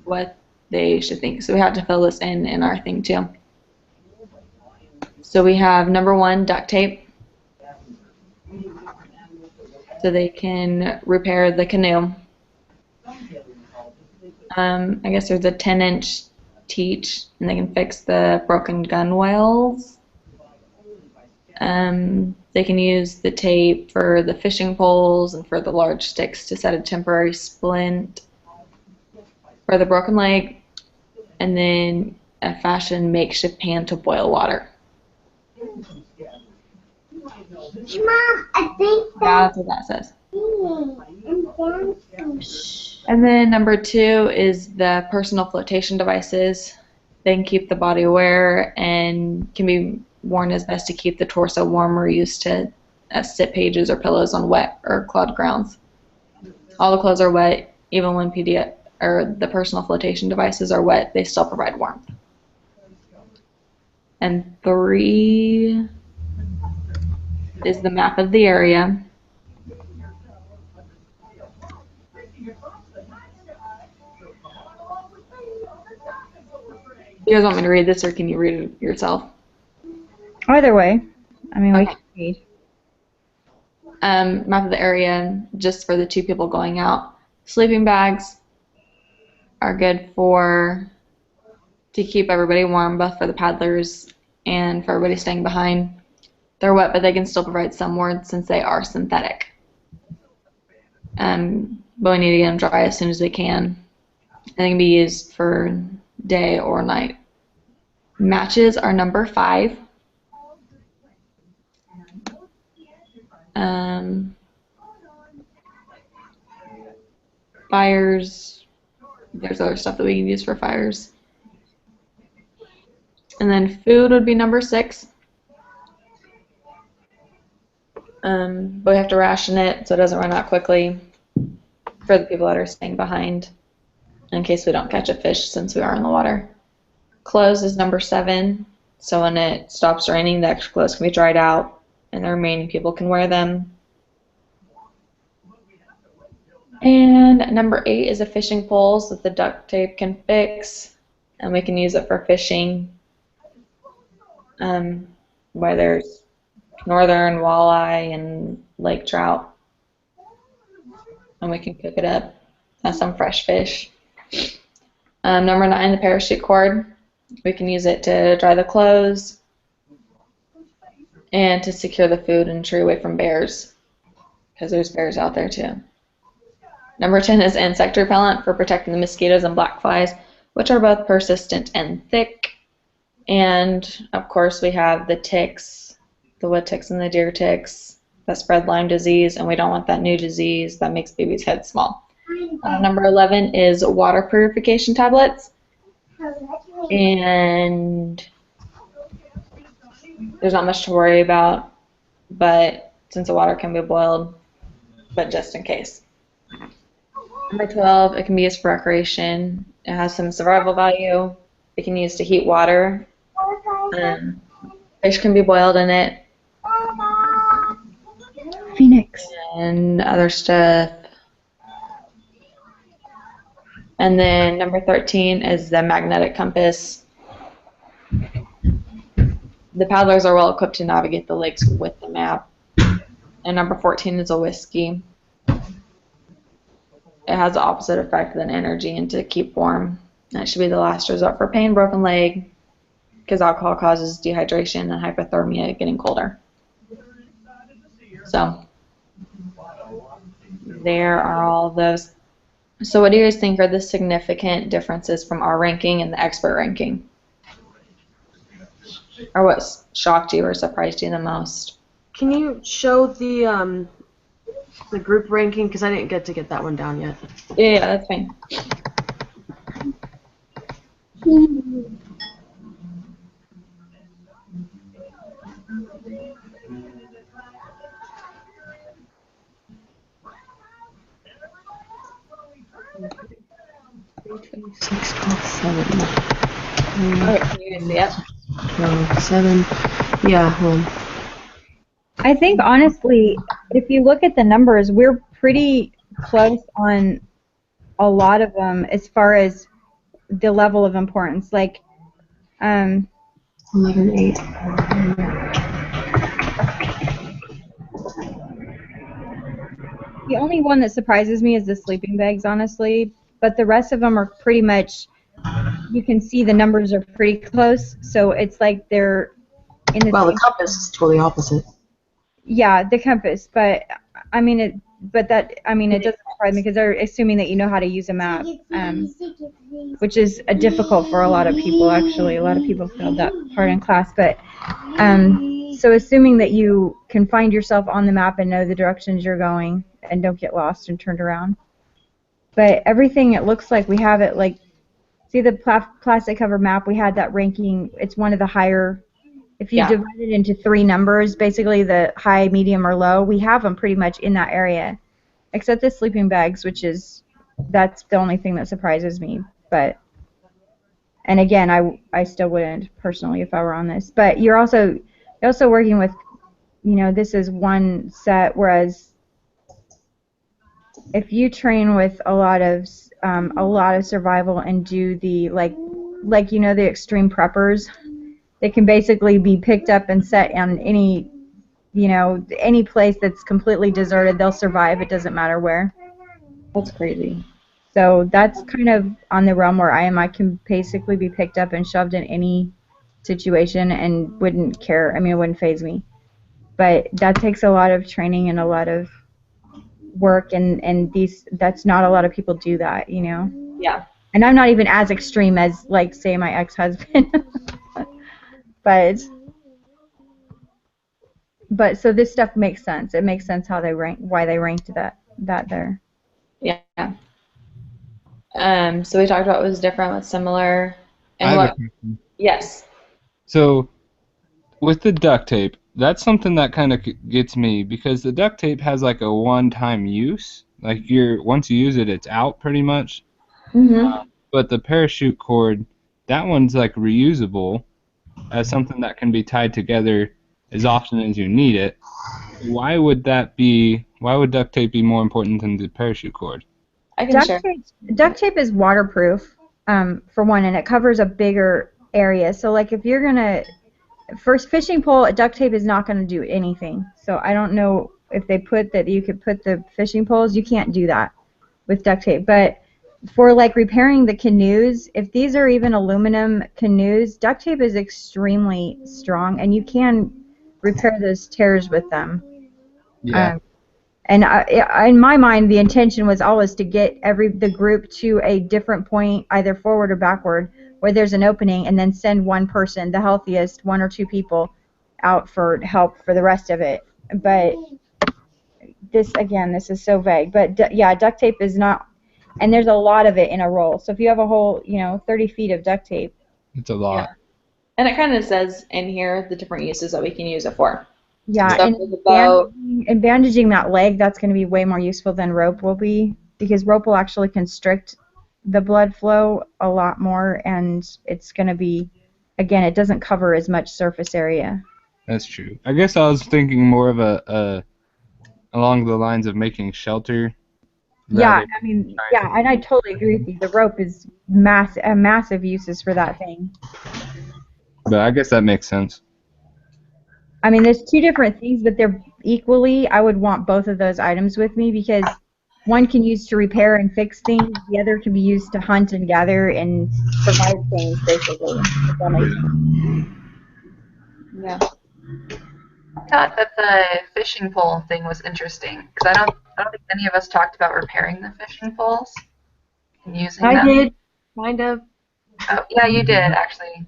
what they should think. So we have to fill this in our thing too. So we have number 1, duct tape. So they can repair the canoe. I guess there's a 10-inch teach, and they can fix the broken gunwales. They can use the tape for the fishing poles and for the large sticks to set a temporary splint for the broken leg, and then a fashion makeshift pan to boil water. Mom, I think Yeah, that's that's what that says. me. And then number 2 is the personal flotation devices. They can keep the body aware and can be worn as best to keep the torso warm or used to sit pages or pillows on wet or clogged grounds. All the clothes are wet, even when the personal flotation devices are wet, they still provide warmth. And 3 is the map of the area. You guys want me to read this, or can you read it yourself? Either way, I mean, we Okay. can read. Map of the area just for the 2 people going out. Sleeping bags are good to keep everybody warm, both for the paddlers and for everybody staying behind. They're wet, but they can still provide some warmth since they are synthetic. But we need to get them dry as soon as we can. And they can be used for day or night. Matches are number 5. Fires, there's other stuff that we can use for fires. And then food would be number 6. But we have to ration it so it doesn't run out quickly for the people that are staying behind in case we don't catch a fish since we are in the water. Clothes is number 7. So when it stops raining, the extra clothes can be dried out and the remaining people can wear them. And number 8 is a fishing poles that the duct tape can fix, and we can use it for fishing where there's northern walleye and lake trout, and we can cook it up as some fresh fish. Number 9, the parachute cord. We can use it to dry the clothes and to secure the food and tree away from bears, because there's bears out there too. Number 10 is insect repellent for protecting the mosquitoes and black flies, which are both persistent and thick. And of course we have the ticks, the wood ticks and the deer ticks that spread Lyme disease, and we don't want that new disease that makes babies' heads small. Number 11 is water purification tablets. And there's not much to worry about, but since the water can be boiled, but just in case. Number 12, it can be used for recreation. It has some survival value. It can be used to heat water. Fish can be boiled in it. Phoenix. And other stuff. And then number 13 is the magnetic compass. The paddlers are well equipped to navigate the lakes with the map. And number 14 is a whiskey. It has the opposite effect than energy and to keep warm. That should be the last resort for pain, broken leg, because alcohol causes dehydration and hypothermia, getting colder. So there are all of those. So what do you guys think are the significant differences from our ranking and the expert ranking? Or what shocked you or surprised you the most? Can you show the group ranking? Because I didn't get to get that one down yet. Yeah, that's fine. Six, 12, 7. Okay, can you guys see it? 12, 7. Yeah, well, I think honestly, if you look at the numbers, we're pretty close on a lot of them as far as the level of importance. Like, 11, 8. the only one that surprises me is the sleeping bags, honestly. But the rest of them are pretty much, you can see the numbers are pretty close. So it's like they're in the Well, same. the compass is totally opposite. Yeah, the compass. But I mean it. But that, I mean, it doesn't surprise me because they're assuming that you know how to use a map, which is difficult for a lot of people. Actually, a lot of people failed that part in class. But so assuming that you can find yourself on the map and know the directions you're going and don't get lost and turned around. But everything, it looks like we have it like, see the plastic cover map, we had that ranking, it's one of the higher, if you divide it into 3 numbers, basically the high, medium, or low, we have them pretty much in that area. Except the sleeping bags, which is, that's the only thing that surprises me. But, and again, I still wouldn't personally if I were on this. But you're also working with, you know, this is one set, whereas if you train with a lot of survival and do the like you know, the extreme preppers, they can basically be picked up and set on any, you know, any place that's completely deserted. They'll survive. It doesn't matter where. That's crazy. So that's kind of on the realm where I am. I can basically be picked up and shoved in any situation and wouldn't care. I mean, it wouldn't faze me. But that takes a lot of training and a lot of work, and that's not a lot of people do that, you know. Yeah. And I'm not even as extreme as, like, say, my ex-husband. But so this stuff makes sense. It makes sense how they why they ranked that there. Yeah. So we talked about what was different, what's similar, and I have a what. question. Yes. So, with the duct tape, that's something that kind of gets me, because the duct tape has like a one-time use. Like once you use it, it's out pretty much. Mhm. But the parachute cord, that one's like reusable as something that can be tied together as often as you need it. Why would duct tape be more important than the parachute cord? I can share. Duct tape is waterproof, for one, and it covers a bigger area. So, like, if you're gonna first fishing pole, duct tape is not gonna do anything. So I don't know if they put that you could put the fishing poles. You can't do that with duct tape. But for like repairing the canoes, if these are even aluminum canoes, duct tape is extremely strong, and you can repair those tears with them. Yeah. And in my mind, the intention was always to get the group to a different point, either forward or backward, where there's an opening, and then send one person, the healthiest, 1 or 2 people, out for help for the rest of it. But this is so vague. But yeah, duct tape is not, and there's a lot of it in a roll. So if you have a whole, 30 feet of duct tape. It's a lot. Yeah. And it kind of says in here the different uses that we can use it for. Yeah, So and bandaging that leg, that's going to be way more useful than rope will be, because rope will actually constrict the blood flow a lot more, and it's going to be, again, it doesn't cover as much surface area. That's true. I guess I was thinking more of along the lines of making shelter. Yeah, I mean, yeah, and I totally agree with you. The rope is massive uses for that thing. But I guess that makes sense. I mean, there's 2 different things, but they're equally, I would want both of those items with me, because one can use to repair and fix things, the other can be used to hunt and gather and provide things, basically. If that makes sense. Yeah. I thought that the fishing pole thing was interesting, because I don't think any of us talked about repairing the fishing poles and using them. I did, kind of. Oh, yeah, you did, actually.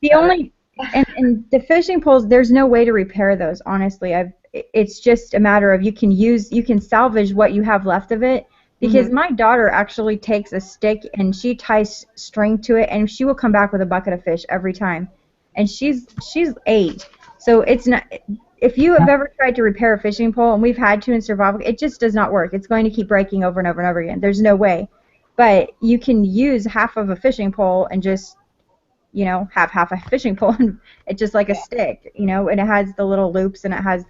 The only, and the fishing poles, there's no way to repair those, honestly. It's just a matter of you can salvage what you have left of it, because my daughter actually takes a stick and she ties string to it, and she will come back with a bucket of fish every time. And she's 8. So it's not, if you have ever tried to repair a fishing pole, and we've had to in survival, it just does not work. It's going to keep breaking over and over and over again. There's no way. But you can use half of a fishing pole and just, have half a fishing pole, and it's just like a stick, and it has the little loops, and it has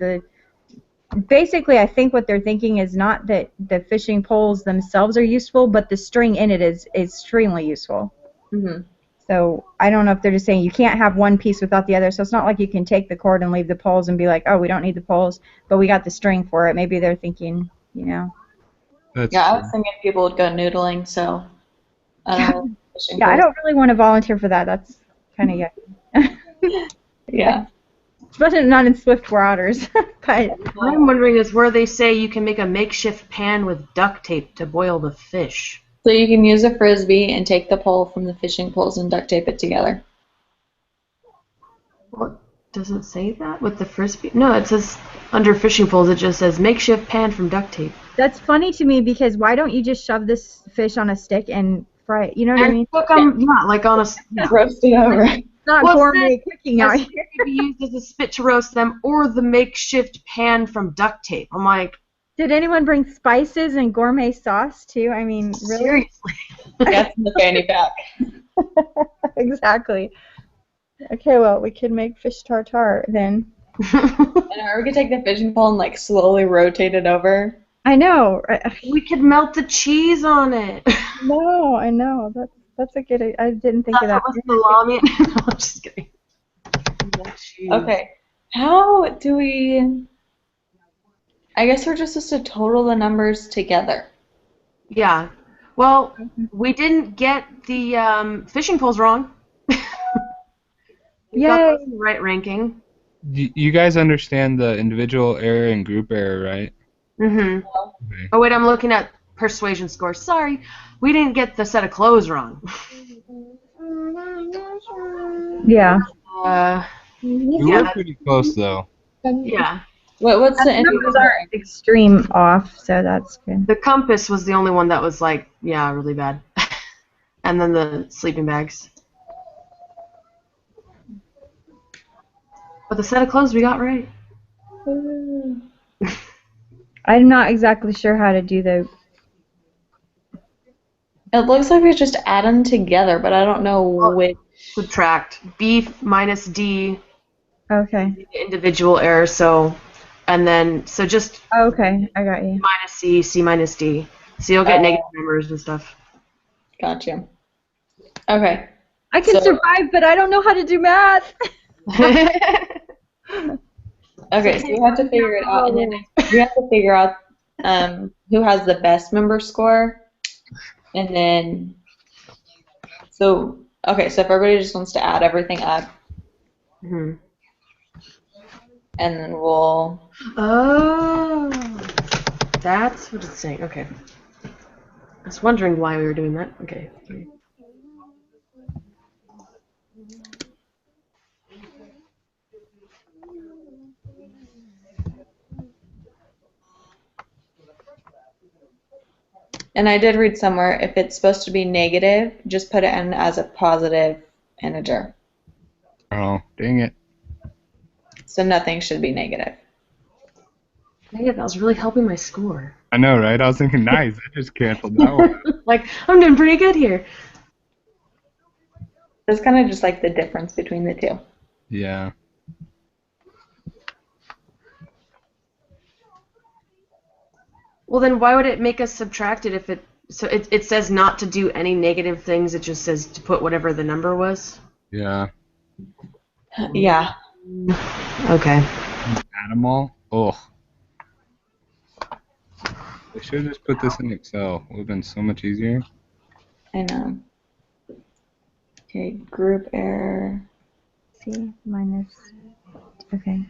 basically, I think what they're thinking is not that the fishing poles themselves are useful, but the string in it is extremely useful. Mm-hmm. So I don't know if they're just saying you can't have one piece without the other. So it's not like you can take the cord and leave the poles and be like, oh, we don't need the poles, but we got the string for it. Maybe they're thinking, That's Yeah, I true. was thinking people would go noodling, so I don't know. Fishing Yeah, I poles. don't really want to volunteer for that. That's kind of yucky. Yeah. Especially not in swift waters. But What I'm wondering is where they say you can make a makeshift pan with duct tape to boil the fish. So you can use a Frisbee and take the pole from the fishing poles and duct tape it together. Well, doesn't say that with the frisbee. No, it says under fishing poles. It just says makeshift pan from duct tape. That's funny to me because why don't you just shove this fish on a stick and fry it? You know what I And mean? cook 'em, yeah, like on a. Yeah. Roast it over. It's not Well, it gourmet cooking out As here. could be used as a spit to roast them, or the makeshift pan from duct tape. I'm like, Did anyone bring spices and gourmet sauce too? I mean, really? seriously. That's in the fanny pack. Exactly. Okay, well, we could make fish tartare then. And are we gonna take the fishing pole and like slowly rotate it over? I know. We could melt the cheese on it. No, I know. That's a good. I didn't think of that. That was salami. No, I'm just kidding. Okay. How do we? I guess we're just supposed to total the numbers together. Yeah. Well, we didn't get the fishing poles wrong. We got Yay! those in the right ranking. You guys understand the individual error and group error, right? Mm-hmm. Okay. Oh, wait, I'm looking at persuasion score. Sorry. We didn't get the set of clothes wrong. Yeah. We were pretty close, though. Yeah. What's the Numbers aren't extreme off, so that's good. The compass was the only one that was like, yeah, really bad. And then the sleeping bags. But the set of clothes we got right. I'm not exactly sure how to do the. It looks like we just add them together, but I don't know which. Subtract. B minus D, Okay. individual error, so, and then, so just Okay, I got you. minus C, C minus D. So you'll get negative numbers and stuff. Gotcha. Okay. I can survive, but I don't know how to do math. Okay, so we have to figure it out, and then we have to figure out who has the best member score, and then so if everybody just wants to add everything up, Mhm. and then we'll. Oh, that's what it's saying. Okay. I was wondering why we were doing that. Okay. And I did read somewhere if it's supposed to be negative, just put it in as a positive integer. Oh, dang it. So nothing should be negative. Yeah, that was really helping my score. I know, right? I was thinking, nice. I just canceled that one. Like, I'm doing pretty good here. That's kind of just like the difference between the two. Yeah. Well, then why would it make us subtract it if it... So it says not to do any negative things. It just says to put whatever the number was? Yeah. Yeah. Okay. Add them all? Oh. They should have just put this in Excel. It would have been so much easier. I know. Okay, group error. C minus. Okay.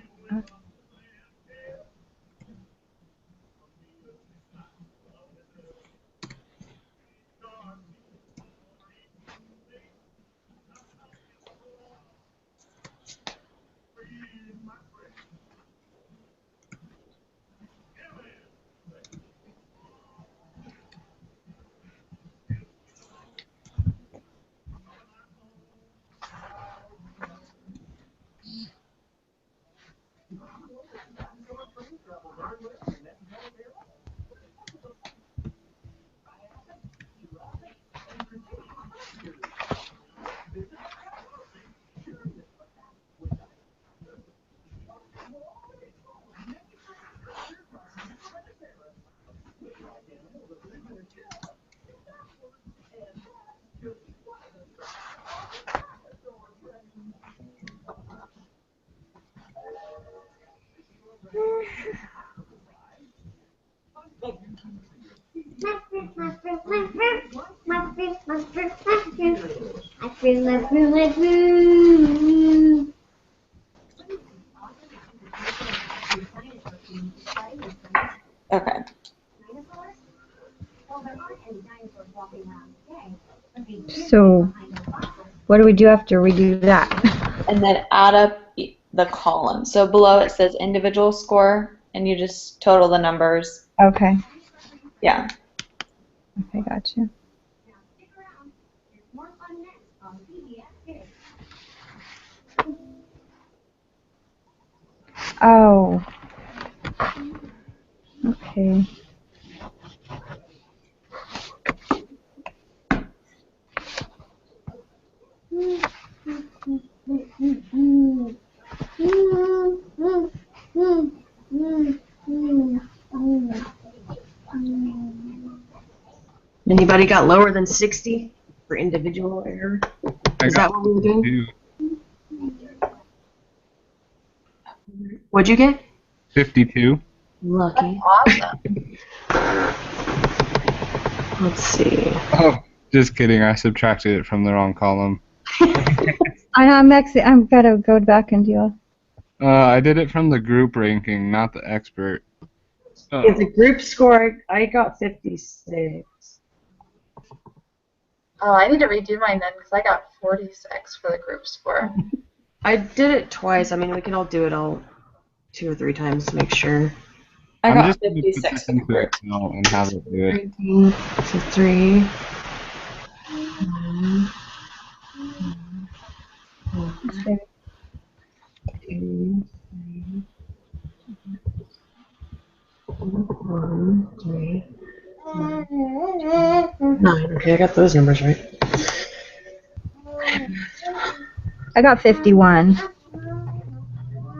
Okay. So, what do we do after we do that? And then add up the column. So below it says individual score, and you just total the numbers. Okay. Yeah. Okay, gotcha. Oh. Okay. Anybody got lower than 60 for individual error? I Is got that what we were doing? 52. What'd you get? 52. Lucky. Awesome. Let's see. Oh, just kidding. I subtracted it from the wrong column. I'm gotta go back and do. I did it from the group ranking, not the expert. It's a group score. I got 56. Oh, I need to redo mine then because I got 46 for the group score. I did it twice. I mean, we can all do it all 2 or 3 times to make sure. I I'm got just going to put 56 this for the into group. Excel and have it do it. 19 to 3. One, 3, 9. Okay, I got those numbers right. I got 51.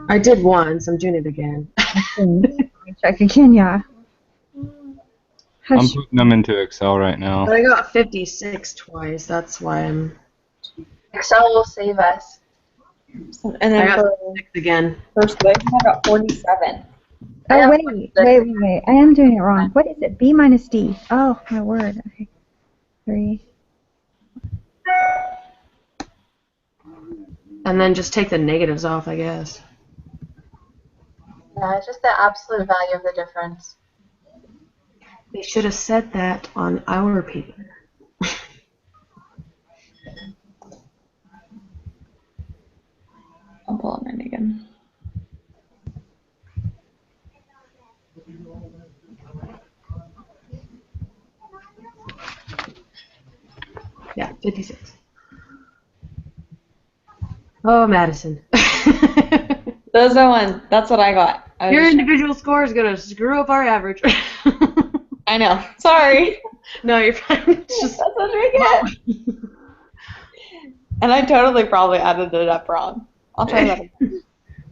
I did once. I'm doing it again. Check again, yeah. I'm Hush. putting them into Excel right now. But I got 56 twice. That's why I'm. Excel will save us. And I then got for 6 again. persuasion, I got 47. I Oh, have wait. I am doing it wrong. What is it? B minus D. Oh, my word. Okay. 3. And then just take the negatives off, I guess. Yeah, it's just the absolute value of the difference. They should have said that on our paper. I'll pull up mine again. Yeah, 56. Oh, Madison. Those are one. That's what I got. I was Your just- individual score is going to screw up our average. I know. Sorry. No, you're fine. It's just. That's what we get. And I totally probably added it up wrong. I'll try that again.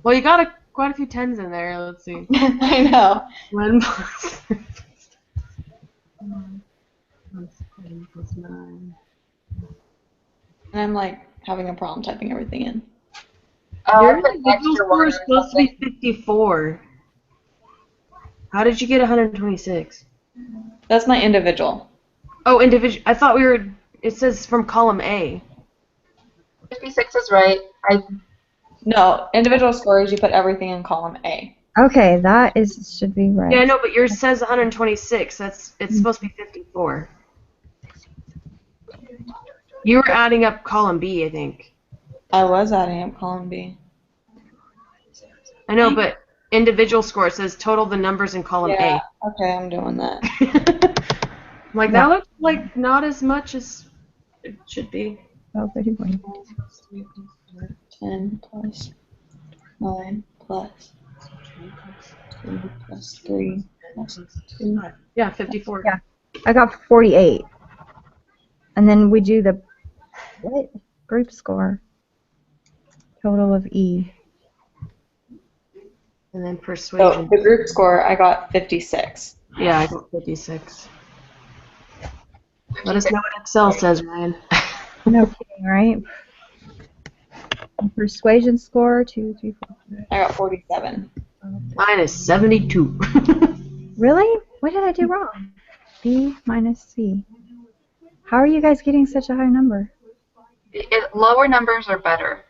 Well, you got quite a few 10s in there. Let's see. I know. 1 plus 10 plus 9. And I'm like having a problem typing everything in. Oh, Your I put an individual extra score one is or supposed to be something. 54. How did you get 126? That's my individual. Oh, individual. I thought we were. It says from column A. 56 is right. No, individual scores, you put everything in column A. Okay, that should be right. Yeah, I know, but yours says 126. It's supposed to be 54. You were adding up column B, I think. I was adding up column B. I know, but individual score it says total the numbers in column Yeah. Okay, I'm doing that. A. I'm like that looks like not as much as it should be. Oh, 31. 10 plus 9 plus 2 plus 3 plus 2. Yeah, 54. Yeah. I got 48. And then we do the what? Group score. Total of E. And then So persuasion. the group score, I got 56. Yeah, I got 56. Let us know what Excel says, Ryan. No kidding, right? And persuasion score 2, 3, 4. I got 47. Mine is 72. Really? What did I do wrong? B minus C. How are you guys getting such a high number? Lower numbers are better.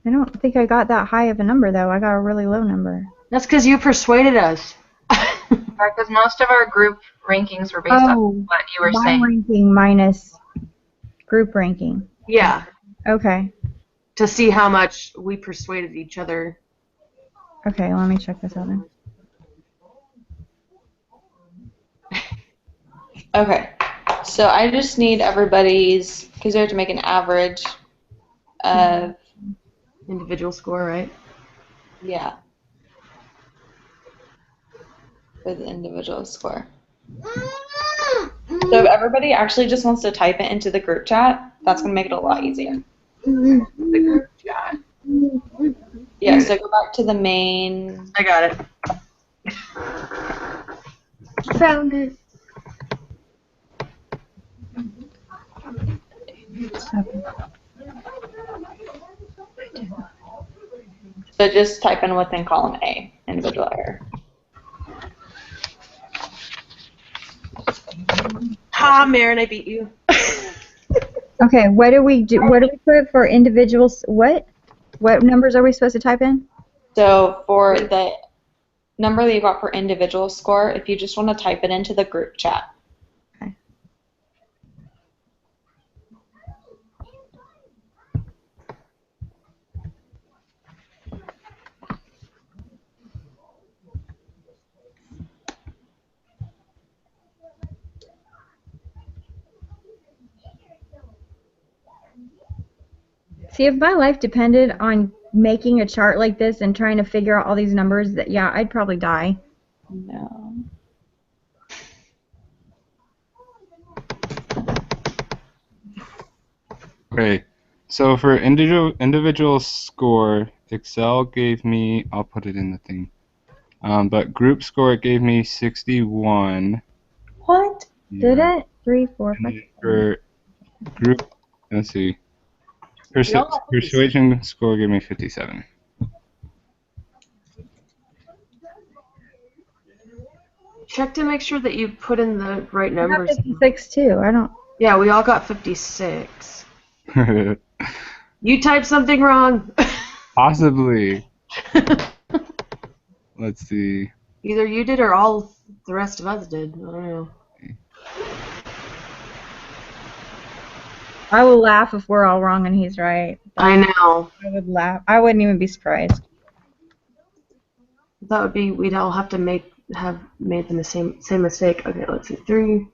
I don't think I got that high of a number, though. I got a really low number. That's because you persuaded us. Because most of our group rankings were based on what you were my saying. ranking minus group ranking. Yeah. Okay. to see how much we persuaded each other. Okay, let me check this out then. Okay. So I just need everybody's, because we have to make an average of, Individual score, right? yeah, for the individual score. So if everybody actually just wants to type it into the group chat, that's going to make it a lot easier. The group chat. Yeah, so go back to the main. I got it. Found it. So just type in within column A, individual error. Ha, Marin, I beat you. Okay, what do we do? What do we put for individuals? What numbers are we supposed to type in? So for the number that you got for individual score, if you just want to type it into the group chat. Okay. See, if my life depended on making a chart like this and trying to figure out all these numbers, that yeah, I'd probably die. No. Okay, so for individual score, Excel gave me, I'll put it in the thing, but group score it gave me 61. What? Did it? 3, 4, And 5. then for group, let's see, We all got persuasion score gave me 57. Check to make sure that you put in the right I got numbers. 56 too. I don't. Yeah, we all got 56. You typed something wrong. Possibly. Let's see. Either you did or all the rest of us did. I don't know. I will laugh if we're all wrong and he's right. I know. I would laugh. I wouldn't even be surprised. That would be, we'd all have to have made the same mistake. Okay, let's see. 3,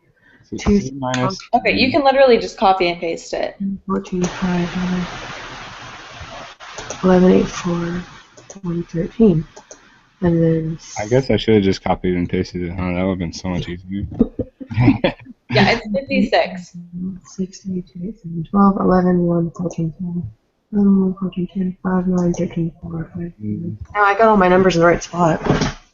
So 2, 2 minus Okay, you can literally just copy and paste it. 14, 5, 11, 8, 4, 1, 13. And then... I guess I should have just copied and pasted it, huh? That would have been so much easier. Yeah, it's 56. 6, 8, 2, 7, 12, 11, 1, 14, 10. 11, 1, 14, 10, 5, 9, 13, 4, 5. Now I got all my numbers in the right spot.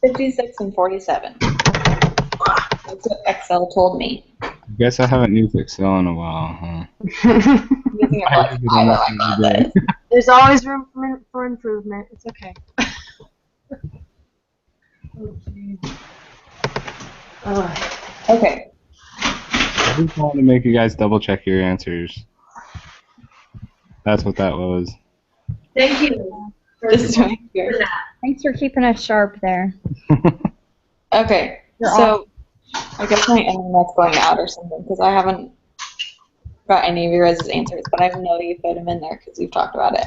56 and 47. That's what Excel told me. I guess I haven't used Excel in a while, huh? Using it like, I know I got this. There's always room for improvement. It's okay. Okay. I just wanted to make you guys double check your answers. That's what that was. Thank you. This is right here. Thanks for keeping us sharp there. Okay, You're so I guess my internet's going out or something because I haven't got any of your guys' answers, but I know you put them in there because we've talked about it.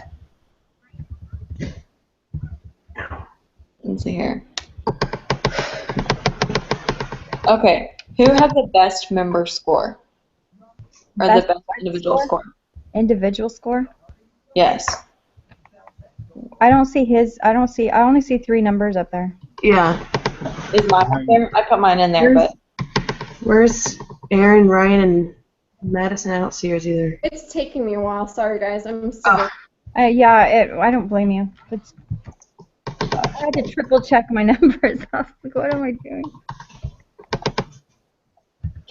Let's see here. Okay, who had the best member score? Or Best the best individual score? Individual score? Yes. I don't see his. I only see 3 numbers up there. Yeah. Is mine up there? I put mine in there, but Where's Aaron, Ryan, and Madison? I don't see yours either. It's taking me a while. Sorry, guys. I'm sorry. Yeah, I don't blame you. I had to triple check my numbers. I was like, what am I doing?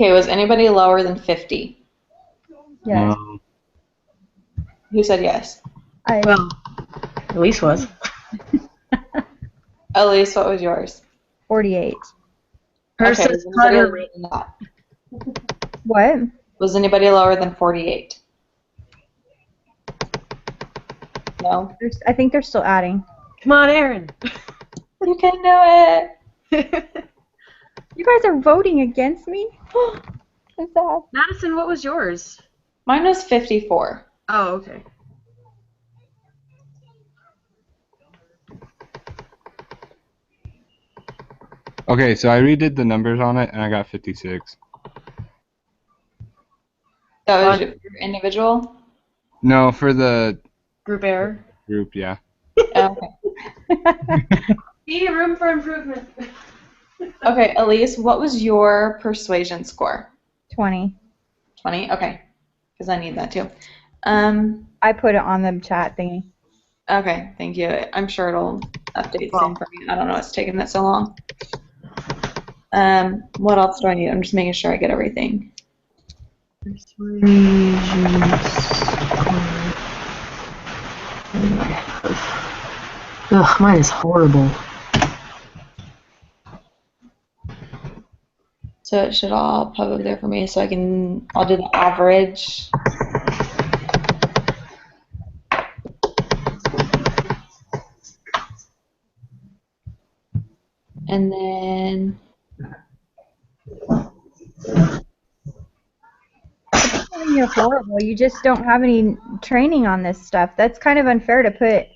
okay, was anybody lower than 50? Yes. Who said yes? Well, Elise was. Elise, what was yours? 48. Hers Okay, says was anybody Cutter. lower than that? What? Was anybody lower than 48? No? I think they're still adding. Come on, Aaron. You can do it! You guys are voting against me? So sad. Madison, what was yours? Mine was 54. Oh, okay. Okay, so I redid the numbers on it, and I got 56. That was your individual? No, for the Group error. group, yeah. Oh, okay. See, room for improvement. Okay, Elise, what was your persuasion score? 20. 20? Okay. Because I need that too. I put it on the chat thingy. Okay, thank you. I'm sure it'll update soon for me. I don't know what's taking that so long. What else do I need? I'm just making sure I get everything. Ugh, mine is horrible. So it should all pop up there for me so I'll do the average. And then You're horrible. You just don't have any training on this stuff. That's kind of unfair to put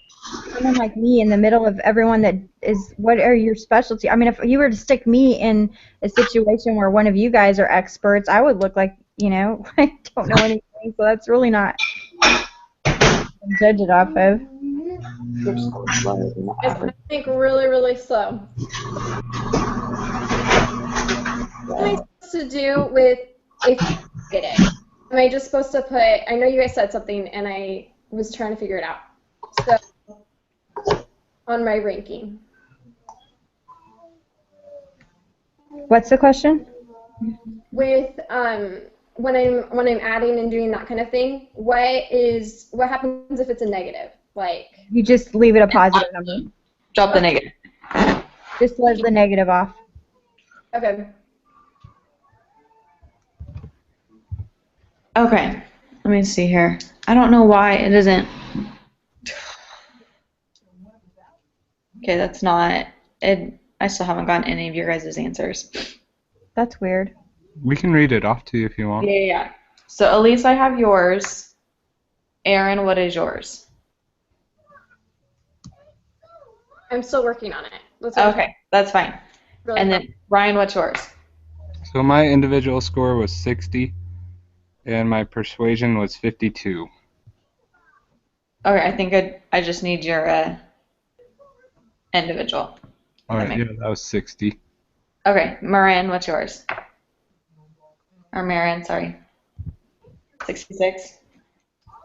someone like me in the middle of everyone that is, what are your specialty? I mean, if you were to stick me in a situation where one of you guys are experts, I would look like, I don't know anything. So that's really not to judge it off of. your score is lower than the It's average. I think really, really slow. What am I supposed to do with if you get it? Am I just supposed to put? I know you guys said something, and I was trying to figure it out. So on my ranking, What's the question? with when I'm adding and doing that kind of thing, what happens if it's a negative? Like, You just leave it a positive number. Drop the negative. Just leave the negative off. okay, Okay, let me see here. I don't know why it isn't. Okay, that's not it. I still haven't gotten any of your guys' answers. That's weird. We can read it off to you if you want. Yeah. So Elise, I have yours. Aaron, what is yours? I'm still working on it. Okay, that's fine. Really And then Ryan, what's yours? So my individual score was 60, and my persuasion was 52. Okay, I think I just need your individual. All right, yeah, that was 60. Okay, Marin, what's yours? Or Marin, sorry. 66?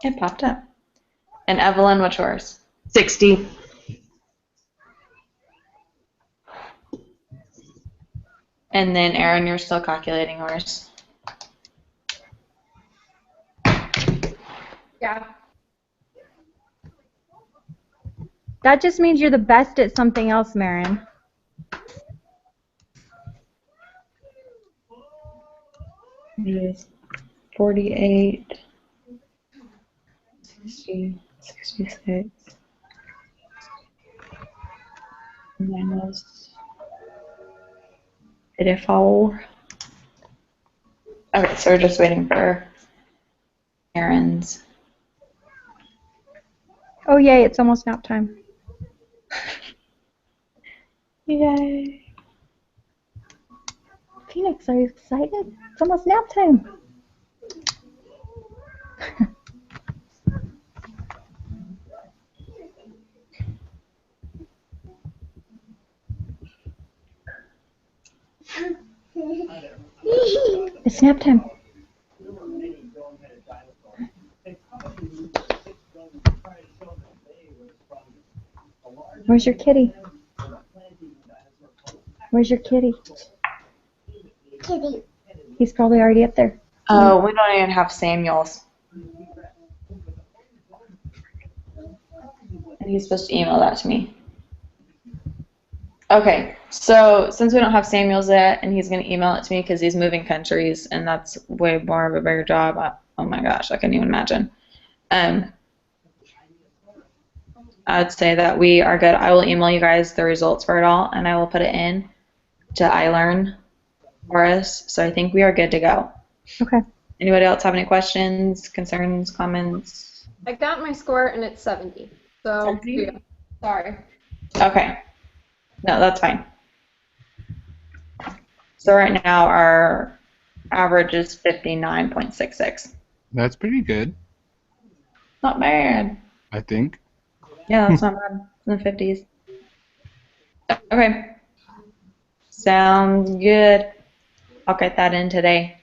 It popped up. And Evelyn, what's yours? 60. And then Aaron, you're still calculating yours. Yeah. That just means you're the best at something else, Marin. It is 48, 60, 66, minus 84. Okay, so we're just waiting for Aaron's. Oh, yay, it's almost nap time. Yay. Phoenix, are you excited? It's almost nap time. It's nap time. Where's your kitty? Where's your kitty? Kitty. He's probably already up there. Oh, we don't even have Samuel's. And he's supposed to email that to me. Okay, so since we don't have Samuel's yet, and he's going to email it to me because he's moving countries, and that's way more of a bigger job. Oh my gosh, I couldn't even imagine. I'd say that we are good. I will email you guys the results for it all, and I will put it in to iLearn for us. So I think we are good to go. Okay. Anybody else have any questions, concerns, comments? I got my score and it's 70. So 70? yeah. Sorry. Okay. No, that's fine. So right now our average is 59.66. That's pretty good, Not bad. I think. Yeah, that's not bad. In the 50s. Okay. Sounds good. I'll get that in today.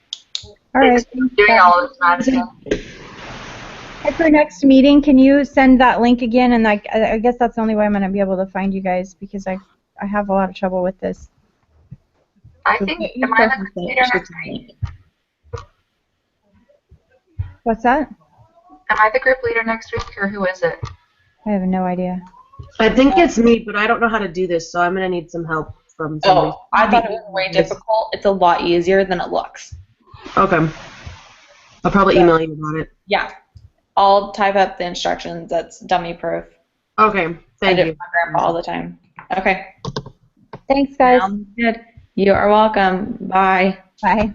All right. Doing all of this, Madison. At our next meeting, can you send that link again? And I guess that's the only way I'm going to be able to find you guys because I have a lot of trouble with this. I think, am I the computer next week? What's that? Am I the group leader next week, or who is it? I have no idea. I think it's me, but I don't know how to do this, so I'm gonna need some help from somebody. Oh, I thought it was way difficult. It's a lot easier than it looks. Okay. I'll probably email you about it. Yeah. I'll type up the instructions. That's dummy proof. Okay. I Thank do it you. with my grandpa all the time. Okay. Thanks, guys. Sounds good. You are welcome. Bye. Bye.